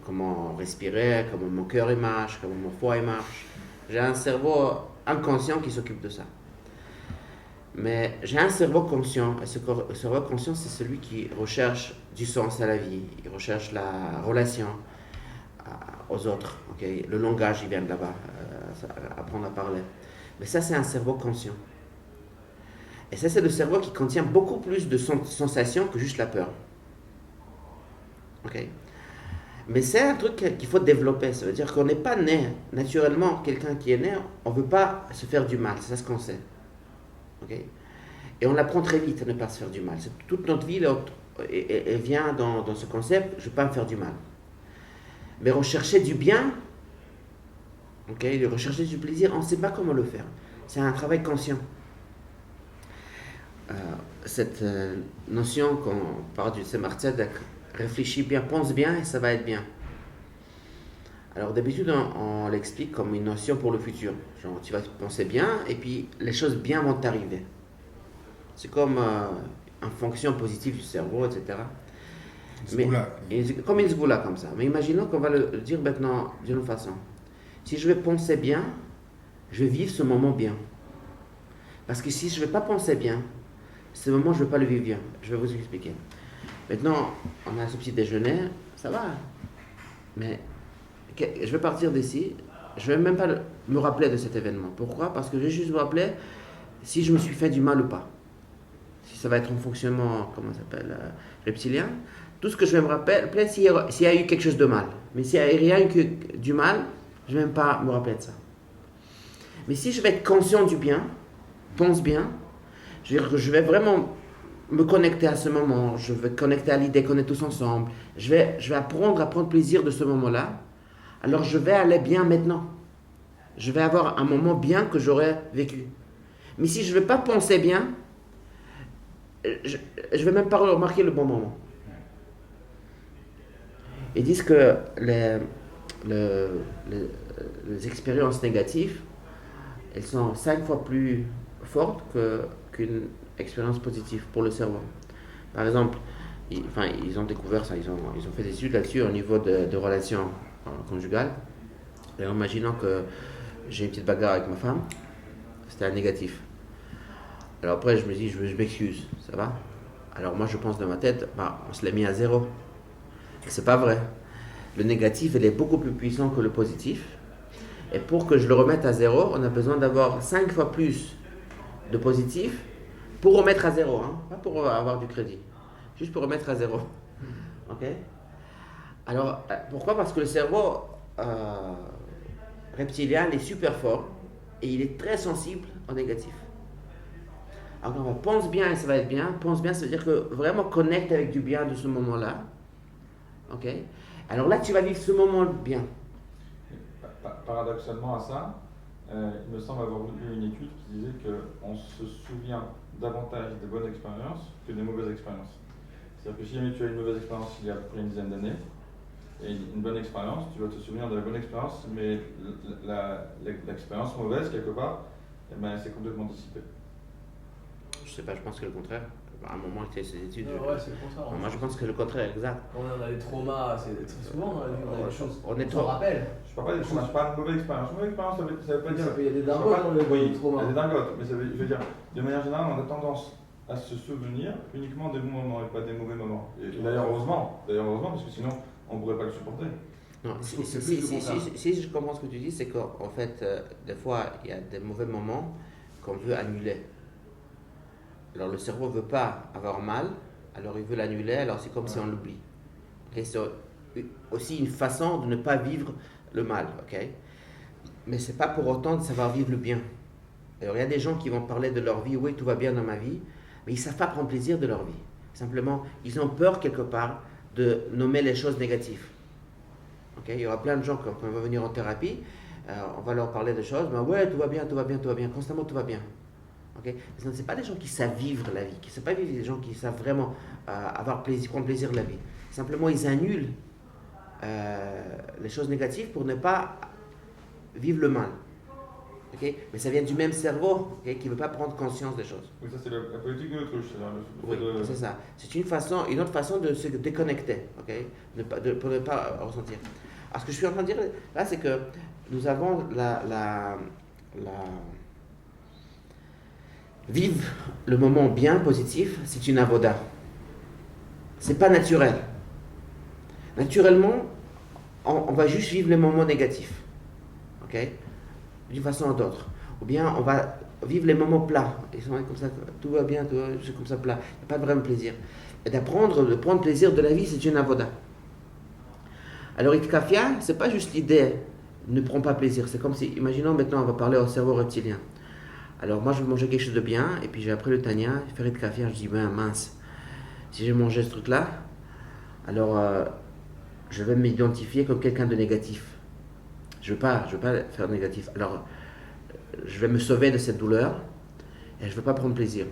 comment respirer, comment mon cœur marche, comment mon foie marche. J'ai un cerveau inconscient qui s'occupe de ça. Mais j'ai un cerveau conscient. Et ce cerveau conscient, c'est celui qui recherche du sens à la vie. Il recherche la relation aux autres. Okay? Le langage, il vient de là-bas. Apprendre à parler. Mais ça, c'est un cerveau conscient. Et ça, c'est le cerveau qui contient beaucoup plus de sensations que juste la peur. Ok. Mais c'est un truc qu'il faut développer. Ça veut dire qu'on n'est pas né. Naturellement, quelqu'un qui est né, on ne veut pas se faire du mal. C'est ça ce qu'on sait. Ok. Et on apprend très vite à ne pas se faire du mal. Toute notre vie, elle vient dans ce concept, je ne veux pas me faire du mal. Mais rechercher du bien, rechercher du plaisir, on ne sait pas comment le faire. C'est un travail conscient. Cette notion qu'on parle du Tzemach Tzedek, réfléchis bien, pense bien et ça va être bien. Alors d'habitude on l'explique comme une notion pour le futur. Genre tu vas penser bien et puis les choses bien vont t'arriver. C'est comme une fonction positive du cerveau, etc. Comme une zgoula comme ça. Mais imaginons qu'on va le dire maintenant d'une autre façon. Si je vais penser bien, je vais vivre ce moment bien. Parce que si je ne vais pas penser bien, ce moment je ne vais pas le vivre bien. Je vais vous expliquer. Maintenant, on a ce petit déjeuner, ça va. Mais je vais partir d'ici, je ne vais même pas me rappeler de cet événement. Pourquoi? Parce que je vais juste me rappeler si je me suis fait du mal ou pas. Si ça va être un fonctionnement, comment ça s'appelle, reptilien. Tout ce que je vais me rappeler, s'il y a eu quelque chose de mal. Mais s'il n'y a rien que du mal, je ne vais même pas me rappeler de ça. Mais si je vais être conscient du bien, pense bien, je vais vraiment me connecter à ce moment, je vais connecter à l'idée qu'on est tous ensemble, je vais apprendre à prendre plaisir de ce moment-là, alors je vais aller bien maintenant. Je vais avoir un moment bien que j'aurais vécu. Mais si je ne vais pas penser bien, je ne vais même pas remarquer le bon moment. Ils disent que les expériences négatives, elles sont 5 fois plus fortes qu'une expérience positive pour le cerveau. Par exemple, ils ont découvert ça, ils ont fait des études là-dessus au niveau de relations conjugales. Et en imaginant que j'ai une petite bagarre avec ma femme, c'était un négatif. Alors après, je me dis, je m'excuse, ça va? Alors moi, je pense dans ma tête, on se l'a mis à 0. C'est pas vrai. Le négatif, il est beaucoup plus puissant que le positif. Et pour que je le remette à 0, on a besoin d'avoir 5 fois plus de positif pour remettre à 0, hein? Pas pour avoir du crédit. Juste pour remettre à 0. Ok? Alors, pourquoi? Parce que le cerveau reptilien est super fort et il est très sensible au négatif. Alors, on pense bien et ça va être bien. Pense bien, ça veut dire que vraiment connecte avec du bien de ce moment-là. Ok? Alors là, tu vas vivre ce moment bien. Paradoxalement à ça, il me semble avoir lu une étude qui disait qu'on se souvient davantage des bonnes expériences que des mauvaises expériences. C'est-à-dire que si jamais tu as une mauvaise expérience il y a une dizaine d'années, et une bonne expérience, tu vas te souvenir de la bonne expérience, mais l'expérience mauvaise, quelque part, c'est complètement dissipé. Je sais pas, je pense que le contraire. À un moment, il y a ces études. Ouais, c'est le contraire. Moi, je pense que le contraire, exact. Quand on a des traumas, c'est très souvent dans la vie, on a des choses on s'en rappelle. Je parle pas des traumas, je parle de mauvaise expérience. Mauvaise expérience, ça veut pas dire. Il y a des dingotes dans les traumas. Il y a des dingotes, mais je veux dire, de manière générale, on a tendance à se souvenir uniquement des bons moments et pas des mauvais moments. Et d'ailleurs, heureusement, parce que sinon, on ne pourrait pas le supporter. Non, si je comprends ce que tu dis, c'est qu'en fait, des fois, il y a des mauvais moments qu'on veut annuler. Alors le cerveau ne veut pas avoir mal, alors il veut l'annuler, alors c'est comme si on l'oublie. Okay? C'est aussi une façon de ne pas vivre le mal. Okay? Mais ce n'est pas pour autant de savoir vivre le bien. Alors il y a des gens qui vont parler de leur vie, oui, tout va bien dans ma vie, mais ils ne savent pas prendre plaisir de leur vie. Simplement, ils ont peur quelque part de nommer les choses négatives. Okay? Il y aura plein de gens, quand on va venir en thérapie, on va leur parler de choses, mais ouais, tout va bien, constamment tout va bien. Okay? Ce ne sont pas des gens qui savent vivre la vie, qui ne savent pas vivre des gens qui savent vraiment avoir plaisir, prendre plaisir de la vie. Simplement, ils annulent les choses négatives pour ne pas vivre le mal. Okay? Mais ça vient du même cerveau, okay, qui ne veut pas prendre conscience des choses. Oui, ça c'est la politique de l'autruche. Oui, c'est ça. C'est une autre façon de se déconnecter, okay? Pour ne pas ressentir. Alors ce que je suis en train de dire là, c'est que nous avons vivre le moment bien, positif, c'est une avoda. C'est pas naturel. Naturellement, on va juste vivre les moments négatifs. Ok? D'une façon ou d'autre. Ou bien on va vivre les moments plats. Ils sont comme ça, tout va bien, c'est comme ça plat. Il n'y a pas de vrai plaisir. Et de prendre plaisir de la vie, c'est une avoda. Alors, Itkafia, c'est pas juste l'idée ne prend pas plaisir. C'est comme si, imaginons maintenant, on va parler au cerveau reptilien. Alors moi je veux manger quelque chose de bien, et puis j'ai appris le Tanya, faire de kafir, je dis ben mince, si j'ai mangé ce truc-là, alors je vais m'identifier comme quelqu'un de négatif. Je veux pas faire négatif. Alors je vais me sauver de cette douleur, et je ne veux pas prendre plaisir.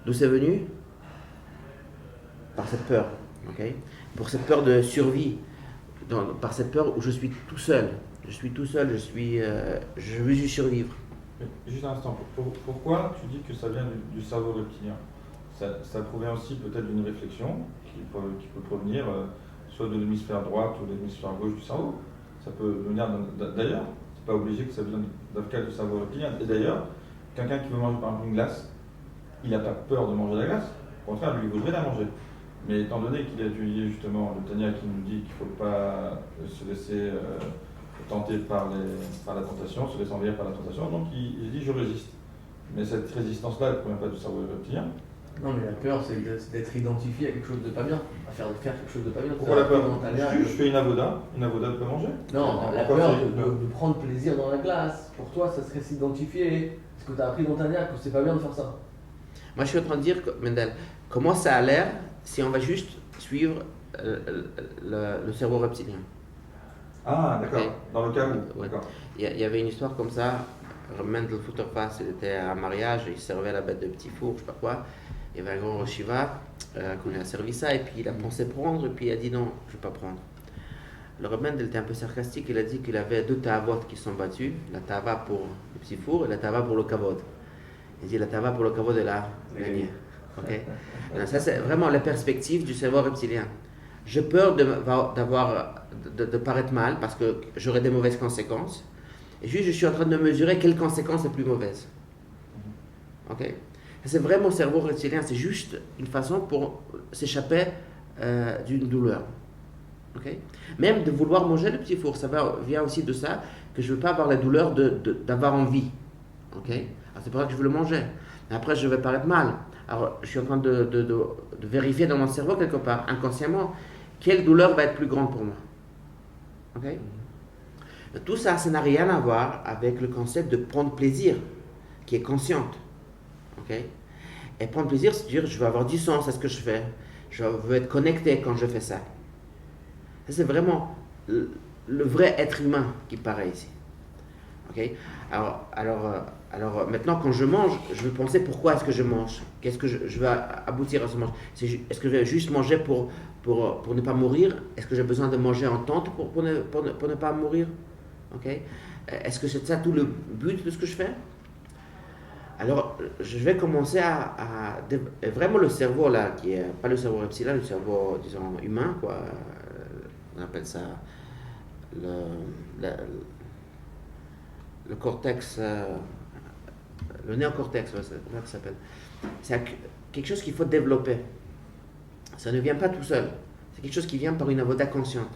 D'où c'est venu? Par cette peur, ok? Pour cette peur de survie, par cette peur où je suis tout seul. Je veux juste survivre. Mais juste un instant, pourquoi tu dis que ça vient du cerveau reptilien? Ça provient aussi peut-être d'une réflexion qui peut provenir soit de l'hémisphère droit ou de l'hémisphère gauche du cerveau. Ça peut venir d'ailleurs. C'est pas obligé que ça vienne du cerveau reptilien. Et d'ailleurs, quelqu'un qui veut manger par exemple une glace, il n'a pas peur de manger la glace. Au contraire, lui, il voudrait la manger. Mais étant donné qu'il a étudié justement le Tanya qui nous dit qu'il ne faut pas se laisser tenter par la tentation, se laisser envahir par la tentation, donc il dit je résiste. Mais cette résistance-là, elle ne provient pas du cerveau reptilien. Non, mais la peur, c'est d'être identifié à quelque chose de pas bien, à faire quelque chose de pas bien. Pourquoi la peur? Je fais une avoda de pas manger. Non, la peur de prendre plaisir dans la glace. Pour toi, ça serait s'identifier. Est-ce que tu as appris dans ta niaque que c'est pas bien de faire ça? Moi, je suis en train de dire, Mendel, comment ça a l'air si on va juste suivre le cerveau reptilien. Ah, d'accord. Okay. Dans le cas où. Ouais. Il y avait une histoire comme ça. Mendel Futterfass, il était à un mariage, il servait la bête de petit four, je sais pas quoi. Il y avait un grand Rochiva qui lui a servi ça, et puis il a pensé prendre, et puis il a dit non, je ne vais pas prendre. Le Mendel était un peu sarcastique, il a dit qu'il avait deux tavot qui sont battus, la tava pour le petit four et la tava pour le kavod. Il dit la tava pour le kavod, elle a gagné. Okay. Alors, ça, c'est vraiment la perspective du cerveau reptilien. J'ai peur de paraître mal parce que j'aurai des mauvaises conséquences. Et juste, je suis en train de mesurer quelle conséquence est plus mauvaise. Okay. C'est vraiment le cerveau reptilien, c'est juste une façon pour s'échapper d'une douleur. Okay. Même de vouloir manger le petit four, ça vient aussi de ça, que je ne veux pas avoir la douleur d'avoir envie. Okay. Alors c'est pour ça que je veux le manger. Mais après, je vais paraître mal. Alors, je suis en train de vérifier dans mon cerveau quelque part, inconsciemment, quelle douleur va être plus grande pour moi. Okay. Tout ça, ça n'a rien à voir avec le concept de prendre plaisir, qui est consciente. Okay. Et prendre plaisir, c'est dire, je veux avoir du sens à ce que je fais. Je veux être connecté quand je fais ça. Ça, c'est vraiment le vrai être humain qui paraît ici. Okay. Alors, maintenant, quand je mange, je vais penser pourquoi est-ce que je mange. Qu'est-ce que je vais aboutir à ce manger. Est-ce que je vais juste manger pour ne pas mourir? Est-ce que j'ai besoin de manger en tente pour ne pas mourir? Okay. Est-ce que c'est ça tout le but de ce que je fais? Alors, je vais commencer à vraiment le cerveau là, qui est pas le cerveau reptilien, le cerveau, disons, humain, quoi. On appelle ça le cortex, le néocortex, c'est comme ça que ça s'appelle. C'est quelque chose qu'il faut développer. Ça ne vient pas tout seul. C'est quelque chose qui vient par une avoda consciente.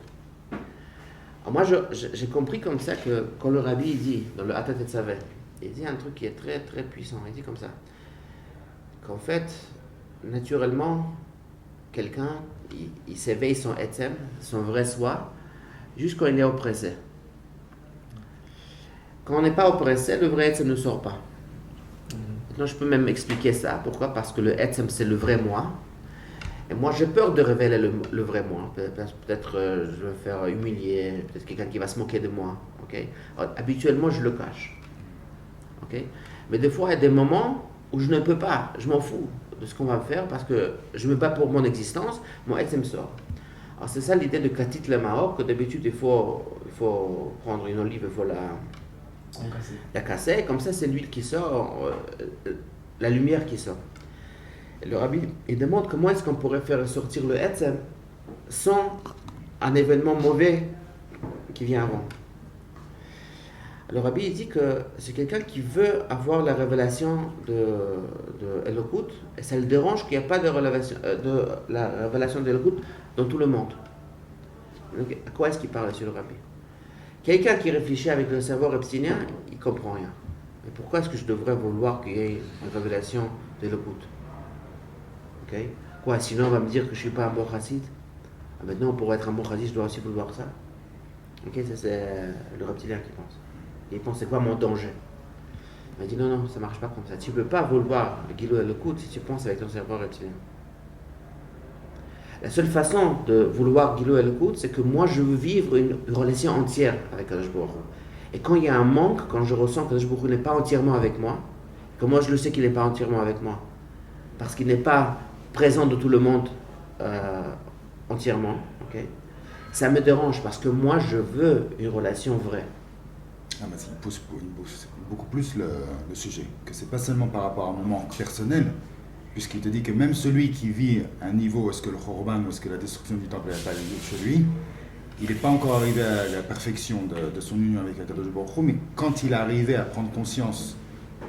Alors moi, j'ai compris comme ça que quand le rabbi dit, dans le Hatat Tetzavet, il dit un truc qui est très très puissant. Il dit comme ça, qu'en fait, naturellement, quelqu'un, il s'éveille son etzem, son vrai soi, juste quand il est oppressé. Quand on n'est pas oppressé, le vrai etzem ne sort pas. Maintenant, je peux même expliquer ça. Pourquoi? Parce que le etzem, c'est le vrai moi. Et moi, j'ai peur de révéler le vrai moi. Peut-être je vais me faire humilier, peut-être quelqu'un qui va se moquer de moi. Okay? Alors, habituellement, je le cache. Okay? Mais des fois, il y a des moments où je ne peux pas. Je m'en fous de ce qu'on va me faire parce que je me bats pour mon existence. Mon etzem sort. Alors, c'est ça l'idée de Katit le Maor, que d'habitude, il faut prendre une olive, il faut la casser. Comme ça, c'est l'huile qui sort, la lumière qui sort. Et le rabbi, il demande comment est-ce qu'on pourrait faire sortir le etzem sans un événement mauvais qui vient avant. Le rabbi, il dit que c'est quelqu'un qui veut avoir la révélation de Elokut, et ça le dérange qu'il n'y a pas de la révélation d'Elokut dans tout le monde. Donc, à quoi est-ce qu'il parle sur le rabbi? Quelqu'un qui réfléchit avec le cerveau reptilien, il ne comprend rien. Mais pourquoi est-ce que je devrais vouloir qu'il y ait une révélation d'Elokut? Okay. Quoi, sinon on va me dire que je ne suis pas un bon chassid. Maintenant, pour être un bon chassid, je dois aussi vouloir ça. Okay, ça c'est le reptilien qui pense. Il pense, c'est quoi mon danger? Il m'a dit non, ça marche pas comme ça. Tu ne peux pas vouloir le Gilou Elokout si tu penses avec ton cerveau reptilien. La seule façon de vouloir Gilou Elokout, c'est que moi je veux vivre une relation entière avec Kadosh Baruch Hu. Et quand il y a un manque, quand je ressens que Kadosh Baruch Hu n'est pas entièrement avec moi, comment je le sais qu'il n'est pas entièrement avec moi? Parce qu'il n'est pas présent de tout le monde entièrement. Okay? Ça me dérange parce que moi je veux une relation vraie. Ah, mais il pousse beaucoup plus le sujet, que c'est pas seulement par rapport à un moment personnel, puisqu'il te dit que même celui qui vit à un niveau où est-ce que le Khorban, où est-ce que la destruction du temple n'est pas arrivée chez lui, il n'est pas encore arrivé à la perfection de son union avec Akadosh Baruch Hu, mais quand il est arrivé à prendre conscience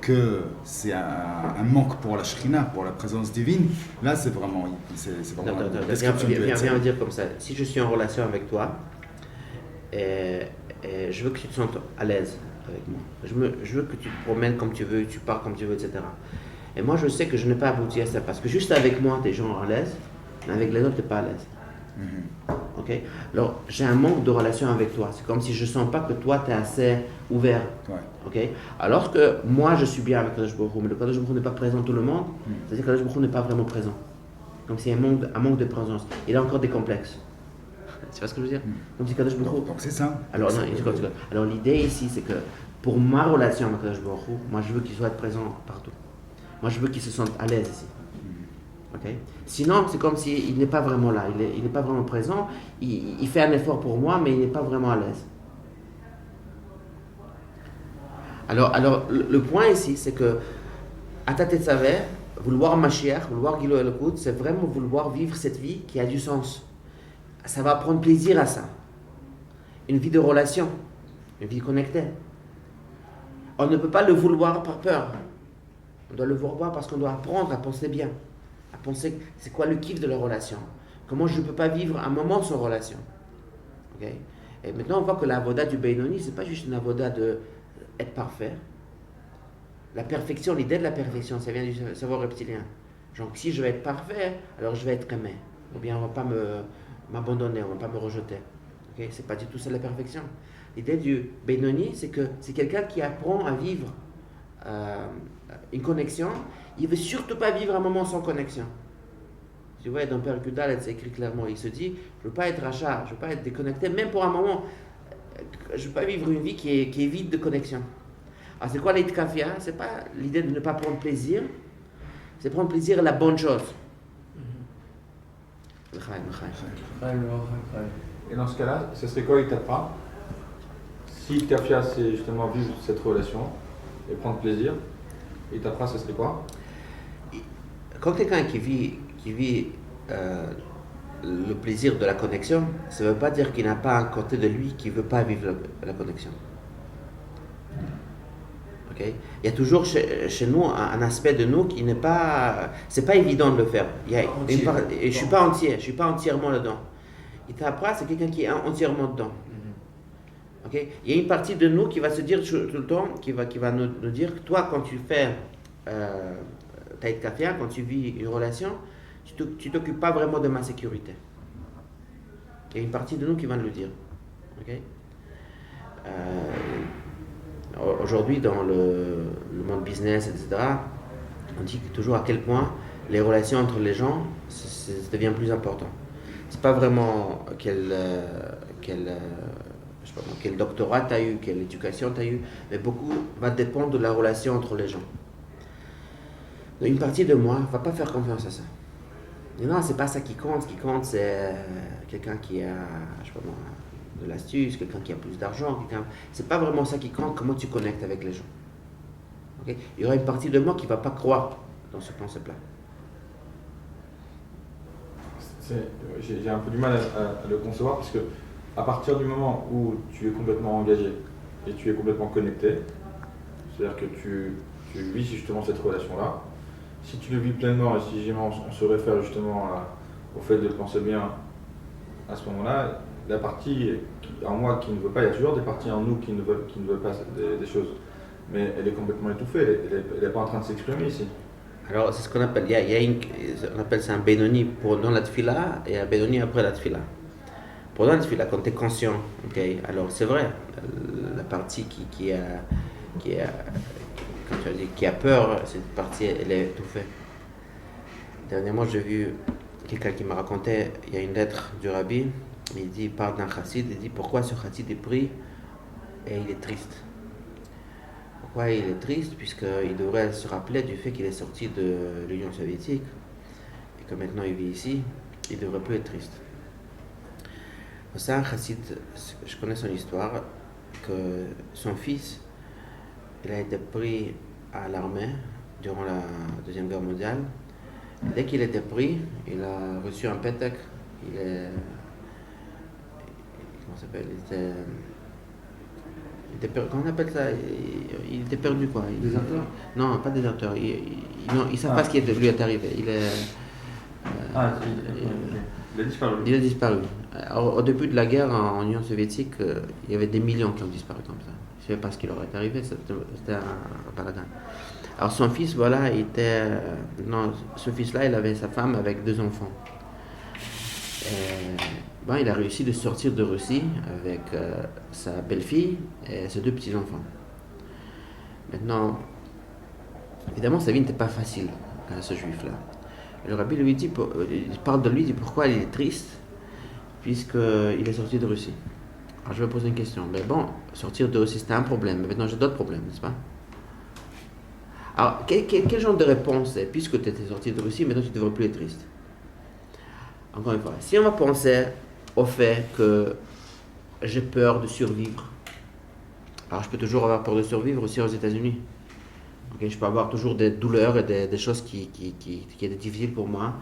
que c'est un manque pour la Shrina, pour la présence divine, là c'est vraiment la description du Yetzer. Viens me dire comme ça, si je suis en relation avec toi, et je veux que tu te sentes à l'aise avec moi. Je veux que tu te promènes comme tu veux, tu pars comme tu veux, etc. Et moi, je sais que je n'ai pas abouti à ça parce que juste avec moi, t'es gens à l'aise, mais avec les autres, t'es pas à l'aise. Ok? Alors, j'ai un manque de relation avec toi. C'est comme si je sens pas que toi, t'es assez ouvert. Ouais. Ok? Alors que moi, je suis bien avec Kadosh Baruch Hu, mais le Kadosh Baruch Hu n'est pas présent dans tout le monde. C'est-à-dire que Kadosh Baruch Hu n'est pas vraiment présent. Comme s'il y a un manque de présence. Il a encore des complexes. Tu vois ce que je veux dire? Comme si Kadosh Baruch Hu... Donc c'est ça. Alors, non, alors l'idée ici, c'est que pour ma relation avec Kadosh Baruch Hu, moi je veux qu'il soit présent partout. Moi je veux qu'il se sente à l'aise ici. Okay? Sinon, c'est comme s'il n'est pas vraiment là, il n'est pas vraiment présent, il fait un effort pour moi, mais il n'est pas vraiment à l'aise. Alors le point ici, c'est que Atat Tetzaver, vouloir Mashiach, vouloir Gilou Elokout, c'est vraiment vouloir vivre cette vie qui a du sens. Ça va prendre plaisir à ça. Une vie de relation, une vie connectée. On ne peut pas le vouloir par peur. On doit le vouloir parce qu'on doit apprendre à penser bien. À penser c'est quoi le kiff de la relation. Comment je ne peux pas vivre un moment sans relation. Okay? Et maintenant on voit que la avoda du Beinoni, ce n'est pas juste une avoda d'être parfait. La perfection, l'idée de la perfection, ça vient du savoir reptilien. Genre si je vais être parfait, alors je vais être aimé. Ou bien on ne va pas m'abandonner, on ne va pas me rejeter. Okay? C'est pas du tout ça la perfection. L'idée du Beinoni, c'est que c'est quelqu'un qui apprend à vivre une connexion. Il ne veut surtout pas vivre un moment sans connexion. Tu vois, dans Père Kudal, c'est écrit clairement. Il se dit, je ne veux pas être rachat, je ne veux pas être déconnecté, même pour un moment. Je ne veux pas vivre une vie qui est vide de connexion. Alors c'est quoi l'itkafia? C'est pas l'idée de ne pas prendre plaisir, c'est prendre plaisir à la bonne chose. Et dans ce cas-là, ce serait quoi Itafra? Si Itafia, c'est justement vivre cette relation et prendre plaisir, Itafra, ce serait quoi? Quand quelqu'un qui vit le plaisir de la connexion, ça ne veut pas dire qu'il n'a pas un côté de lui qui ne veut pas vivre la connexion. Okay? Il y a toujours chez nous un aspect de nous qui n'est pas... C'est pas évident de le faire. Et je ne suis pas entier, je ne suis pas entièrement dedans. Itafra, c'est quelqu'un qui est entièrement dedans. Okay? Il y a une partie de nous qui va se dire tout le temps, qui va nous dire que toi, quand tu fais Taït Kafia, quand tu vis une relation, tu t'occupes pas vraiment de ma sécurité. Il y a une partie de nous qui va nous le dire. Okay? Aujourd'hui, dans le monde business, etc., on dit toujours à quel point les relations entre les gens, ça devient plus important. C'est pas vraiment quel doctorat tu as eu, quelle éducation tu as eu, mais beaucoup va dépendre de la relation entre les gens. Donc une partie de moi ne va pas faire confiance à ça. Et non, c'est pas ça qui compte. Ce qui compte, c'est quelqu'un qui a, de l'astuce, quelqu'un qui a plus d'argent. C'est pas vraiment ça qui compte, comment tu connectes avec les gens. Okay? Il y aura une partie de moi qui ne va pas croire dans ce concept-là. J'ai un peu du mal à le concevoir parce que à partir du moment où tu es complètement engagé et tu es complètement connecté, c'est-à-dire que tu vis justement cette relation-là, si tu le vis pleinement et si on se réfère justement au fait de le penser bien à ce moment-là, la partie en moi qui ne veut pas, il y a toujours des parties en nous qui ne veulent pas des choses, mais elle est complètement étouffée, elle n'est pas en train de s'exprimer ici. Alors c'est ce qu'on appelle, on appelle ça un Benoni dans la tfila et un Benoni après la tfila. Pendant la tfila, quand tu es conscient, okay, alors c'est vrai, la partie que quand tu as dit qui a peur, cette partie, elle est étouffée. Dernièrement, j'ai vu quelqu'un qui m'a raconté, il y a une lettre du rabbi, il parle d'un chassid, il dit pourquoi ce chassid est pris et il est triste. Pourquoi il est triste? Puisqu'il devrait se rappeler du fait qu'il est sorti de l'Union soviétique et que maintenant il vit ici, il ne devrait plus être triste. C'est un chassid, je connais son histoire, que son fils, il a été pris à l'armée durant la Deuxième Guerre mondiale. Dès qu'il était pris, il a reçu un pétec. Comment ça s'appelle? Comment on appelle ça? Il était perdu, quoi. Déserteur? Non, pas déserteur. Non, il ne savent pas ce qui lui est arrivé. Il a disparu. Il a disparu. Alors, au début de la guerre en Union soviétique, il y avait des millions qui ont disparu comme ça. Je ne savais pas ce qui leur est arrivé, c'était un balagan. Alors son fils, voilà, ce fils-là, il avait sa femme avec 2 enfants. Il a réussi de sortir de Russie avec sa belle-fille et ses 2 petits-enfants. Maintenant, évidemment, sa vie n'était pas facile à ce juif-là. Le rabbi lui dit, il parle de lui, il dit pourquoi il est triste, puisqu'il est sorti de Russie. Alors je vais poser une question. Mais bon, sortir de Russie, c'était un problème, mais maintenant j'ai d'autres problèmes, n'est-ce pas? Alors, quel genre de réponse est, puisque tu étais sorti de Russie, maintenant tu ne devrais plus être triste? Encore une fois, si on va penser au fait que j'ai peur de survivre, alors je peux toujours avoir peur de survivre aussi aux États-Unis. Okay, je peux avoir toujours des douleurs et des choses qui étaient difficiles pour moi.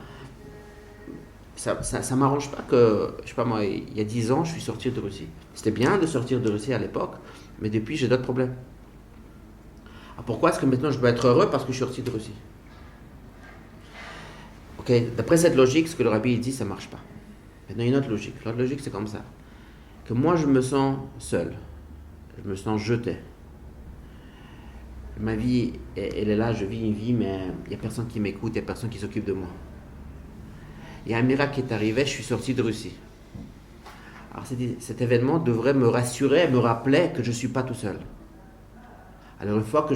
Ça m'arrange pas que, je sais pas moi, il y a 10 ans, je suis sorti de Russie. C'était bien de sortir de Russie à l'époque, mais depuis, j'ai d'autres problèmes. Alors pourquoi est-ce que maintenant je dois être heureux parce que je suis sorti de Russie? Ok, d'après cette logique, ce que le rabbi dit, ça marche pas. Maintenant, il y a une autre logique. L'autre logique, c'est comme ça. Que moi, je me sens seul. Je me sens jeté. Ma vie, elle est là, je vis une vie, mais il n'y a personne qui m'écoute, il n'y a personne qui s'occupe de moi. Il y a un miracle qui est arrivé, je suis sorti de Russie. Alors cet événement devrait me rassurer, me rappeler que je ne suis pas tout seul. Alors une fois que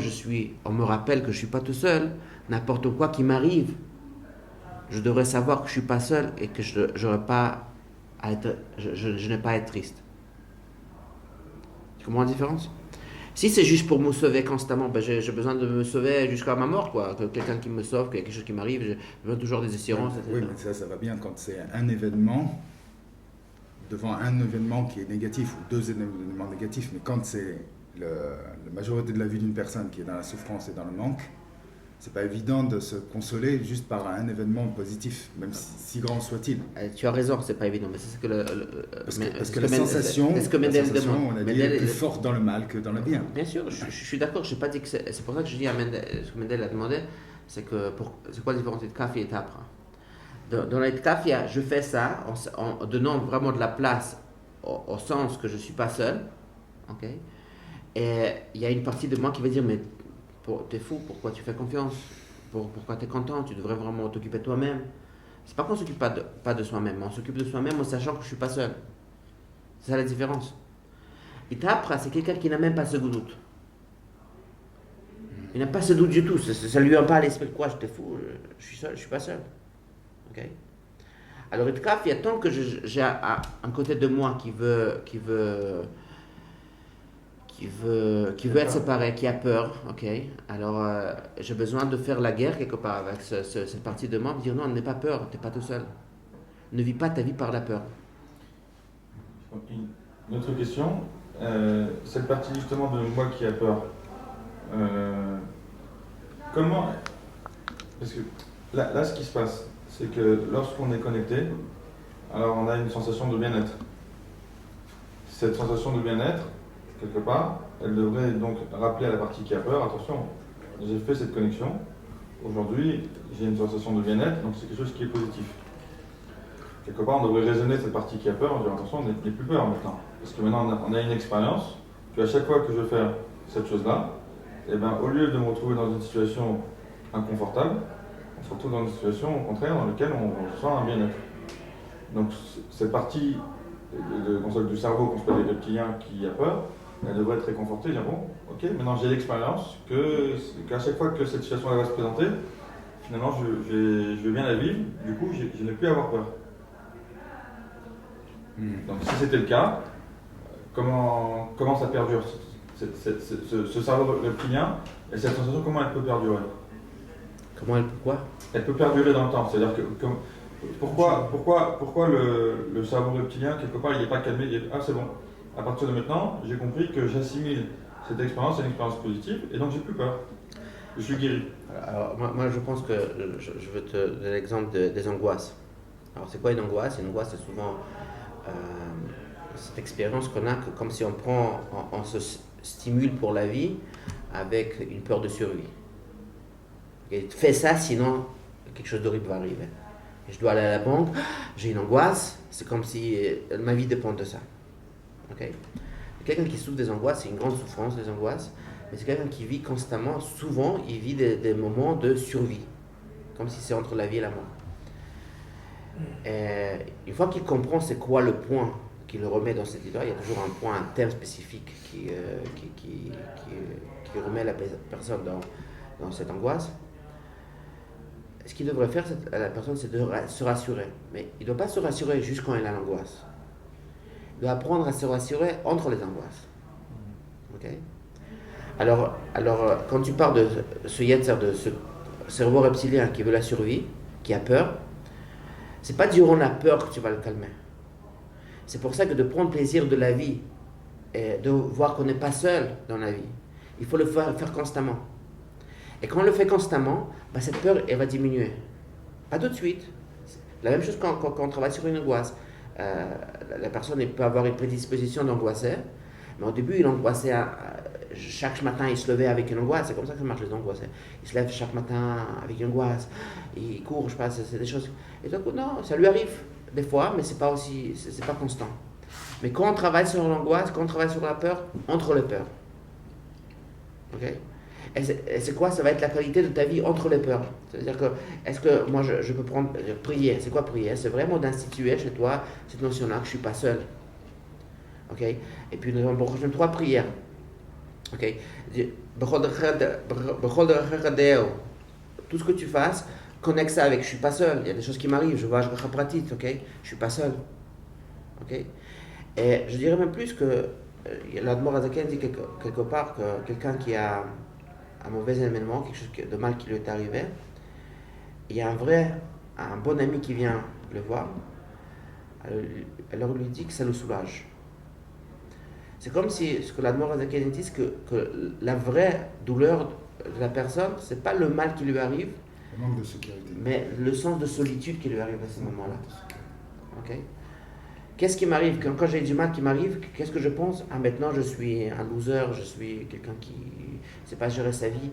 on me rappelle que je ne suis pas tout seul, n'importe quoi qui m'arrive, je devrais savoir que je ne suis pas seul et que je n'ai pas à être triste. Tu comprends la différence? Si c'est juste pour me sauver constamment, j'ai besoin de me sauver jusqu'à ma mort, quoi. Que quelqu'un qui me sauve, qu'il y a quelque chose qui m'arrive, j'ai besoin toujours des assurances. Oui, mais ça va bien quand c'est un événement, devant un événement qui est négatif, ou 2 événements négatifs, mais quand c'est la majorité de la vie d'une personne qui est dans la souffrance et dans le manque, c'est pas évident de se consoler juste par un événement positif, même si grand soit-il. Tu as raison, c'est pas évident, mais c'est ce que parce que la sensation, on a dit, est plus forte dans le mal que dans le bien. Bien sûr, je suis d'accord, je n'ai pas dit que c'est pour ça que je dis à Mendel, ce que Mendel a demandé, c'est quoi la différence entre Kaf et Tapra? Dans la Kaf, je fais ça en donnant vraiment de la place au sens que je ne suis pas seul, ok? Et il y a une partie de moi qui va dire, mais t'es fou, pourquoi tu fais confiance? Pourquoi tu es content? Tu devrais vraiment t'occuper de toi-même. C'est pas qu'on s'occupe pas de soi-même, on s'occupe de soi-même en sachant que je suis pas seul. C'est ça la différence. Et Tapra, c'est quelqu'un qui n'a même pas ce doute. Il n'a pas ce doute du tout. Ça lui vient pas à l'esprit. Quoi, j'étais fou, je suis seul, je suis pas seul. Ok? Alors Itkaf, il y a tant que j'ai un côté de moi qui veut être séparé, qui a peur, ok? Alors j'ai besoin de faire la guerre quelque part avec cette partie de moi, de dire non, n'aie pas peur, t'es pas tout seul. Ne vis pas ta vie par la peur. Une autre question, cette partie justement de moi qui a peur, comment, parce que là ce qui se passe, c'est que lorsqu'on est connecté, alors on a une sensation de bien-être. Cette sensation de bien-être, quelque part, elle devrait donc rappeler à la partie qui a peur, attention, j'ai fait cette connexion, aujourd'hui j'ai une sensation de bien-être, donc c'est quelque chose qui est positif. Quelque part, on devrait raisonner cette partie qui a peur, en disant attention, n'aie plus peur maintenant. Parce que maintenant on a une expérience, qu'à chaque fois que je vais faire cette chose-là, et ben, au lieu de me retrouver dans une situation inconfortable, on se retrouve dans une situation au contraire dans laquelle on sent un bien-être. Donc cette partie du cerveau qu'on appelle les reptiliens qui a peur, elle devrait être réconfortée, dire bon, ok, maintenant j'ai l'expérience qu'à chaque fois que cette situation va se présenter, finalement je vais bien la vivre, du coup je n'ai plus à avoir peur. Donc si c'était le cas, comment ça perdure ce cerveau reptilien et cette sensation, comment elle peut perdurer? Comment elle peut quoi? Elle peut perdurer dans le temps, c'est-à-dire que pourquoi le cerveau reptilien, quelque part, il n'est pas calmé, il dit ah c'est bon, à partir de maintenant, j'ai compris que j'assimile cette expérience à une expérience positive et donc j'ai plus peur, je suis guéri. Alors, moi je pense que je veux te donner l'exemple des angoisses. Alors c'est quoi une angoisse? Une angoisse, c'est souvent cette expérience qu'on a que comme si on se stimule pour la vie avec une peur de survie. Et fais ça, sinon quelque chose d'horrible va arriver. Et je dois aller à la banque, j'ai une angoisse, c'est comme si ma vie dépend de ça. Okay? Quelqu'un qui souffre des angoisses, c'est une grande souffrance des angoisses, mais c'est quelqu'un qui vit constamment, souvent il vit des moments de survie, comme si c'est entre la vie et la mort. Et une fois qu'il comprend c'est quoi le point qui le remet dans cette histoire, il y a toujours un point, un thème spécifique qui remet la personne dans cette angoisse. Ce qu'il devrait faire à la personne, c'est de se rassurer. Mais il ne doit pas se rassurer juste quand il a l'angoisse. Il doit apprendre à se rassurer entre les angoisses. Okay? Alors, quand tu parles de ce yetzer, de ce cerveau reptilien qui veut la survie, qui a peur, c'est pas durant la peur que tu vas le calmer. C'est pour ça que de prendre plaisir de la vie et de voir qu'on n'est pas seul dans la vie, il faut le faire constamment. Et quand on le fait constamment, cette peur elle va diminuer. Pas tout de suite. La même chose quand on travaille sur une angoisse. La personne elle peut avoir une prédisposition d'angoisser, mais au début il angoissait. Chaque matin il se levait avec une angoisse. C'est comme ça que ça marche les angoissés. Il se lève chaque matin avec une angoisse. Il court, je pense, c'est des choses. Et donc non, ça lui arrive des fois, mais c'est pas constant. Mais quand on travaille sur l'angoisse, quand on travaille sur la peur, entre les peurs. Ok? Et c'est quoi? Ça va être la qualité de ta vie entre les peurs. C'est-à-dire que, est-ce que moi je peux prier? C'est quoi prier? C'est vraiment d'instituer chez toi cette notion-là que je ne suis pas seul. Ok? Et puis nous avons 3 prières. Ok? Tout ce que tu fasses, connecte ça avec je ne suis pas seul. Il y a des choses qui m'arrivent, je vois, je pratique, ok? Je ne suis pas seul. Ok? Et je dirais même plus que l'Admor Azaken dit quelque part que quelqu'un qui a un mauvais événement, quelque chose de mal qui lui est arrivé, il y a un bon ami qui vient le voir, alors il lui dit que ça le soulage. C'est comme si ce que l'Admor Azaken dit, que la vraie douleur de la personne, c'est pas le mal qui lui arrive, le manque de sécurité, mais le sens de solitude qui lui arrive à ce moment-là. Ok? Qu'est-ce qui m'arrive? Quand j'ai du mal qui m'arrive, qu'est-ce que je pense? Maintenant je suis un loser, je suis quelqu'un qui ne sait pas gérer sa vie,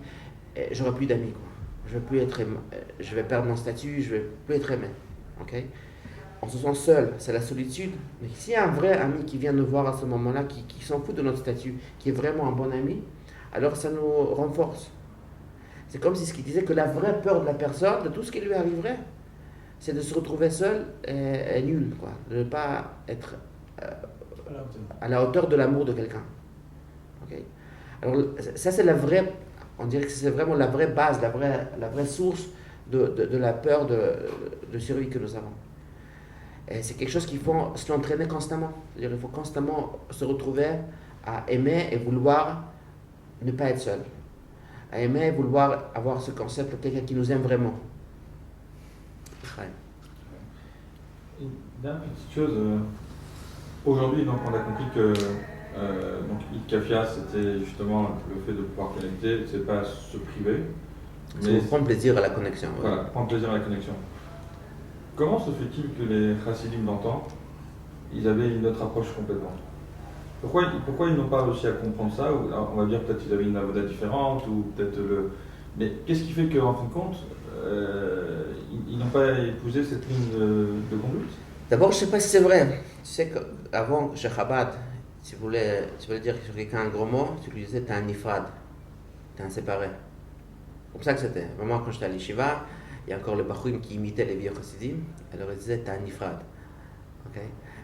j'aurai plus d'amis, quoi. Je vais perdre mon statut, je vais plus être aimé. Okay? On se sent seul, c'est la solitude. Mais s'il y a un vrai ami qui vient nous voir à ce moment-là, qui s'en fout de notre statut, qui est vraiment un bon ami, alors ça nous renforce. C'est comme si ce qu'il disait que la vraie peur de la personne, de tout ce qui lui arriverait, c'est de se retrouver seul et nul, quoi. De ne pas être à la hauteur de l'amour de quelqu'un. Okay? Alors ça c'est la vraie, on dirait que c'est vraiment la vraie base, la vraie source de la peur de survie que nous avons. Et c'est quelque chose qu'il faut se l'entraîner constamment. C'est-à-dire il faut constamment se retrouver à aimer et vouloir ne pas être seul. À aimer et vouloir avoir ce concept de quelqu'un qui nous aime vraiment. Une dernière petite chose. Aujourd'hui, donc, on a compris que Itkafia, c'était justement le fait de pouvoir connecter, c'est pas se priver. Mais prendre plaisir à la connexion. Ouais. Voilà, prendre plaisir à la connexion. Comment se fait-il que les chassidim d'antan, ils avaient une autre approche complètement? Pourquoi ils n'ont pas réussi à comprendre ça? Ou, on va dire peut-être qu'ils avaient une avoda différente, ou peut-être le... Mais qu'est-ce qui fait qu'en fin de compte, ils n'ont pas épousé cette ligne de conduite? D'abord, je ne sais pas si c'est vrai. Tu sais qu'avant, chez Chabad, tu voulais dire sur quelqu'un un gros mot, tu lui disais t'es un nifrad, t'es un séparé. C'est comme ça que c'était. Vraiment, quand j'étais à l'Yeshiva, il y a encore les Bachurim qui imitaient les vieux chassidim, alors ils disaient t'es un nifrad. Ok.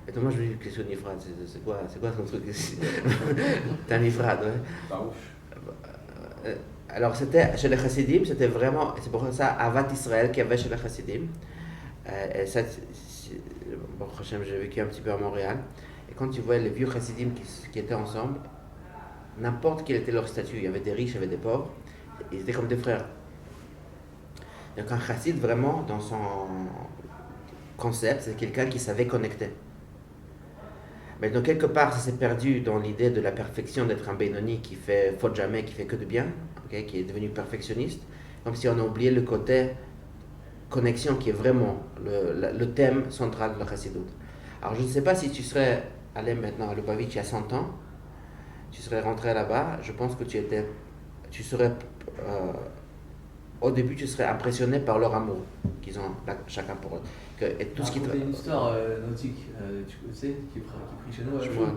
Et moi je me dis, qu'est-ce que Nifrad, c'est quoi son truc ici? T'as Nifrad, ouais. Farouche. Alors c'était chez les Chassidim, c'était vraiment, c'est pour ça Avat Israël qu'il y avait chez les Chassidim. Et ça, bon, j'ai vécu un petit peu à Montréal. Et quand tu vois les vieux Chassidim qui étaient ensemble, n'importe quel était leur statut, il y avait des riches, il y avait des pauvres, ils étaient comme des frères. Donc un chassid, vraiment, dans son concept, c'est quelqu'un qui savait connecter. Mais donc quelque part, ça s'est perdu dans l'idée de la perfection d'être un Benoni qui fait faute jamais, qui fait que de bien, okay, qui est devenu perfectionniste, comme si on a oublié le côté connexion qui est vraiment le thème central de la chassidoute. Alors je ne sais pas si tu serais allé maintenant à Lubavitch il y a 100 ans, tu serais rentré là-bas, je pense que tu serais, au début tu serais impressionné par leur amour qu'ils ont chacun pour eux. Et tout ce qui une histoire nautique, tu sais, qui prie chez nous à Chouan.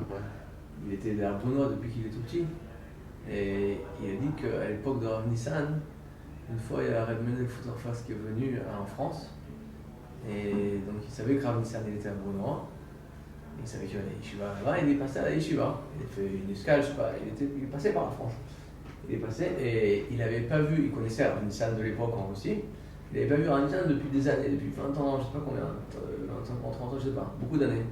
Il était derrière Brunois depuis qu'il est tout petit. Et il a dit qu'à l'époque de Rav Nissan, une fois il y a Reb Menel Fouterfass qui est venu en France. Et donc il savait que Rav Nissan il était à Brunois. Il savait qu'il y avait Yeshiva là-bas, il est passé à la Yeshiva. Il a fait une escale, je sais pas, il est passé par la France. Il est passé et il n'avait pas vu, il connaissait Rav Nissan de l'époque en Russie. Il n'avait pas vu Rav Nissan depuis des années, depuis 20 ans, je ne sais pas combien, 25 ans, 30 ans, je ne sais pas, beaucoup d'années.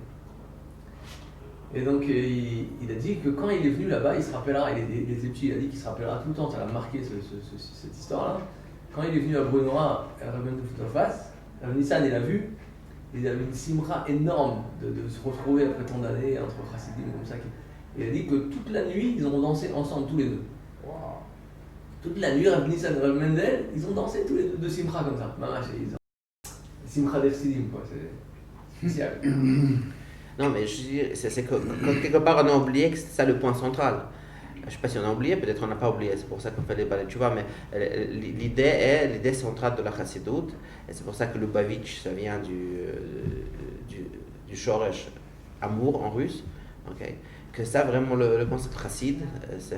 Et donc il a dit que quand il est venu là-bas, il se rappellera, il était petit, il a dit qu'il se rappellera tout le temps, ça l'a marqué cette histoire-là. Quand il est venu à Brunois, à Reb Menel Fouterfass, Rav Nissan il a vu, il avait une simra énorme de se retrouver après tant d'années entre chassidim comme ça. Il a dit que toute la nuit, ils ont dansé ensemble, tous les deux. Wow. Toute la nuit, Rav Nissan et Reb Mendel, ils ont dansé tous les deux de simra comme ça. Simra d'Efsidim, quoi, c'est spécial. Non, mais je dis, c'est que quelque part on a oublié que c'est ça le point central. Je ne sais pas si on a oublié, peut-être on n'a pas oublié, c'est pour ça qu'on fait les balais, tu vois, mais l'idée est l'idée centrale de la chassidoute, et c'est pour ça que le Lubavitch, ça vient du shoresh, amour en russe, okay. Que ça vraiment le concept chassid, c'est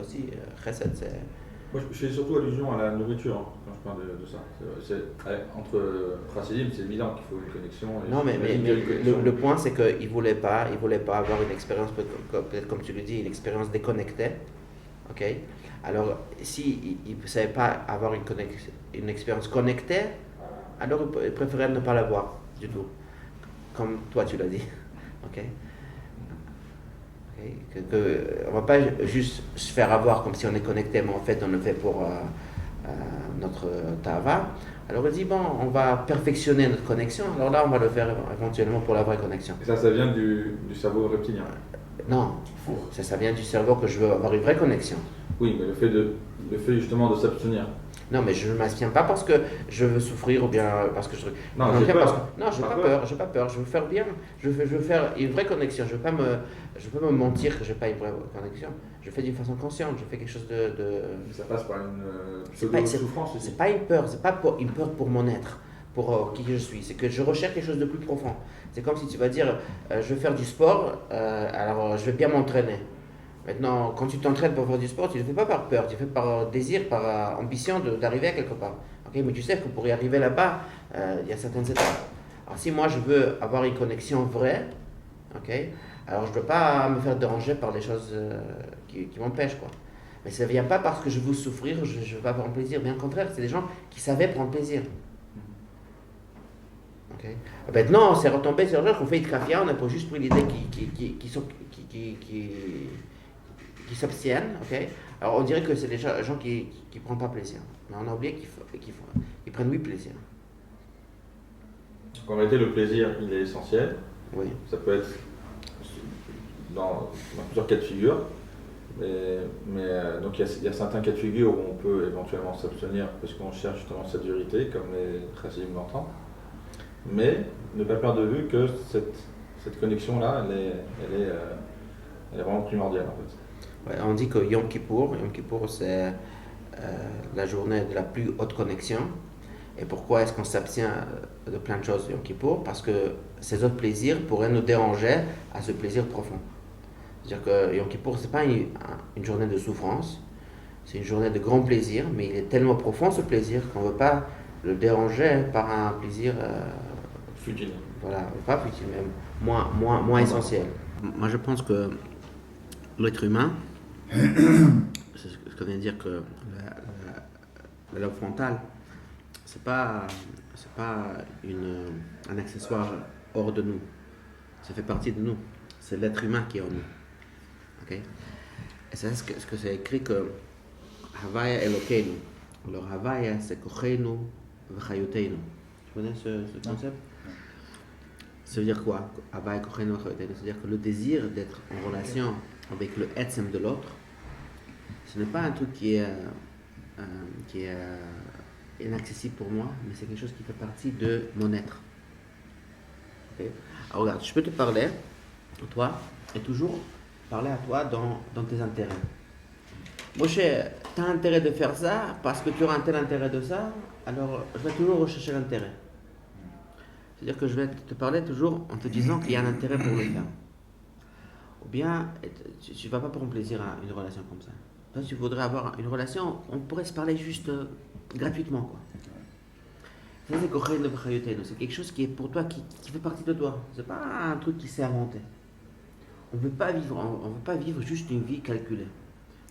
aussi chesed, c'est... Moi je fais surtout allusion à la nourriture hein, quand je parle de ça. Entre chassidim, c'est évident qu'il faut une connexion. Non, mais le point c'est qu'il ne voulait pas avoir une expérience, peut-être comme tu le dis, une expérience déconnectée. Okay? Alors, s'il ne savait pas avoir une expérience connectée, alors il préférait ne pas l'avoir du tout. Comme toi tu l'as dit. Okay? On ne va pas juste se faire avoir comme si on est connecté, mais en fait on le fait pour notre tava. Alors il dit, bon, on va perfectionner notre connexion, alors là on va le faire éventuellement pour la vraie connexion. Et ça vient du cerveau reptilien? Non, ça vient du cerveau que je veux avoir une vraie connexion. Oui, mais le fait justement de s'abstenir. Non, mais je ne m'abstiens pas parce que je veux souffrir ou bien parce que je... Non, j'ai peur. Non, j'ai pas peur, je veux faire bien. Je veux faire une vraie connexion. Je veux pas me mentir que je n'ai pas une vraie connexion. Je fais d'une façon consciente, je fais quelque chose de... Ça passe par une pseudo-souffrance aussi. C'est pas une peur, c'est pas une peur pour mon être, pour qui je suis. C'est que je recherche quelque chose de plus profond. C'est comme si tu vas dire, je veux faire du sport, alors je vais bien m'entraîner. Maintenant, quand tu t'entraînes pour faire du sport, tu ne le fais pas par peur, tu le fais par désir, par ambition d'arriver à quelque part. Okay? Mais tu sais que pour y arriver là-bas, il y a certaines étapes. Alors si moi je veux avoir une connexion vraie, okay, alors je ne veux pas me faire déranger par les choses qui m'empêchent, quoi. Mais ça ne vient pas parce que je veux souffrir, je ne veux pas prendre plaisir. Bien au contraire, c'est des gens qui savaient prendre plaisir. Okay. Maintenant, c'est retombé sur les gens qui ont fait Itkafia, on a pas juste pris l'idée qui s'abstiennent, okay. Alors on dirait que c'est des gens qui ne prennent pas plaisir. Mais on a oublié qu'ils prennent plaisir. En réalité, le plaisir, il est essentiel. Oui. Ça peut être dans plusieurs cas de figure. Donc il y a certains cas de figure où on peut éventuellement s'abstenir parce qu'on cherche justement cette vérité, comme les chassidim l'entendent. Mais ne pas perdre de vue que cette connexion-là, elle est vraiment primordiale en fait. Ouais, on dit que Yom Kippour c'est la journée de la plus haute connexion. Et pourquoi est-ce qu'on s'abstient de plein de choses Yom Kippour? Parce que ces autres plaisirs pourraient nous déranger à ce plaisir profond. C'est-à-dire que Yom Kippour, ce n'est pas une journée de souffrance, c'est une journée de grand plaisir, mais il est tellement profond ce plaisir qu'on ne veut pas le déranger par un plaisir Futile. Voilà, pas futile, mais moins essentiel. Moi, je pense que l'être humain, c'est ce que vient de dire que le lobe frontal, c'est pas un accessoire hors de nous. Ça fait partie de nous. C'est l'être humain qui est en nous. Ok. Et c'est ce que c'est écrit que Havaya Elokeinu. Alors Havaya, c'est Kochenu v'chayoteinu. Tu connais ce concept? Ça veut dire quoi? Havaya Kochenu v'chayoteinu. C'est-à-dire que le désir d'être en relation avec le etzem de l'autre, ce n'est pas un truc qui est inaccessible pour moi, mais c'est quelque chose qui fait partie de mon être. Okay. Alors regarde, je peux te parler, toi, et toujours parler à toi dans tes intérêts. Moshe, tu as intérêt de faire ça parce que tu auras un tel intérêt de ça, alors je vais toujours rechercher l'intérêt. C'est-à-dire que je vais te parler toujours en te disant qu'il y a un intérêt pour le faire. Ou bien, tu ne vas pas prendre plaisir à une relation comme ça. Toi, tu voudrais avoir une relation, on pourrait se parler juste gratuitement, quoi. Ça, c'est quelque chose qui est pour toi, qui fait partie de toi. C'est pas un truc qui s'est inventé. On veut pas vivre juste une vie calculée.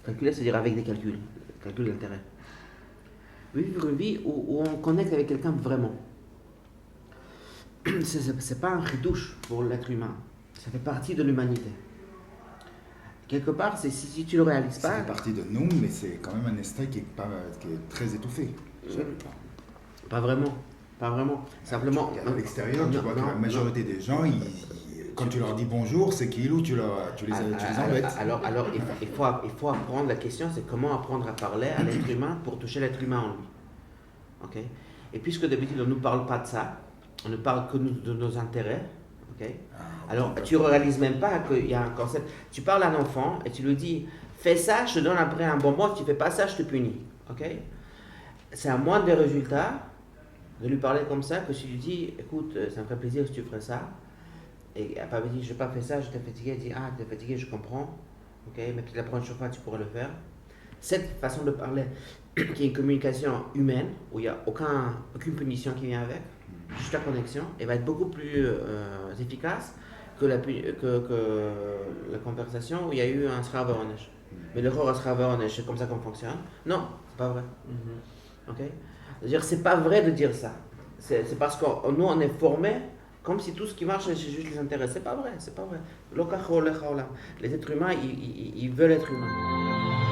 Calculée, c'est-à-dire avec des calculs d'intérêt. On veut vivre une vie où on connecte avec quelqu'un vraiment. C'est pas un ridouche pour l'être humain. Ça fait partie de l'humanité. Quelque part, si tu le réalises pas... Ça fait partie de nous, mais c'est quand même un instinct qui est très étouffé. Pas vraiment. Simplement... À l'extérieur, tu vois que la majorité des gens, quand tu leur dis bonjour, c'est qu'ils ou tu les embêtes. Alors il faut apprendre, la question c'est comment apprendre à parler à l'être humain pour toucher l'être humain en lui. Okay? Et puisque d'habitude on ne nous parle pas de ça, on ne parle que de nos intérêts, okay? Alors tu ne réalises même pas qu'il y a un concept. Tu parles à un enfant et tu lui dis fais ça, je te donne après un bonbon, si tu ne fais pas ça, je te punis. Okay? C'est à moins de résultats de lui parler comme ça que si tu lui dis écoute, ça me ferait plaisir si tu ferais ça. Et elle m'avait dit, je n'ai pas fait ça, j'étais fatigué. Elle dit, ah, tu es fatigué, je comprends. Ok, mais puis la prochaine fois, tu pourrais le faire. Cette façon de parler, qui est une communication humaine, où il n'y a aucune punition qui vient avec, juste la connexion, elle va être beaucoup plus efficace que la conversation où il y a eu un Srava Onesh. Mais le Chor Srava Onesh, c'est comme ça qu'on fonctionne. Non, c'est pas vrai. Ok, c'est-à-dire, c'est pas vrai de dire ça. C'est parce que nous, on est formés. Comme si tout ce qui marche, c'est juste les intérêts. C'est pas vrai. Les êtres humains, ils veulent être humains.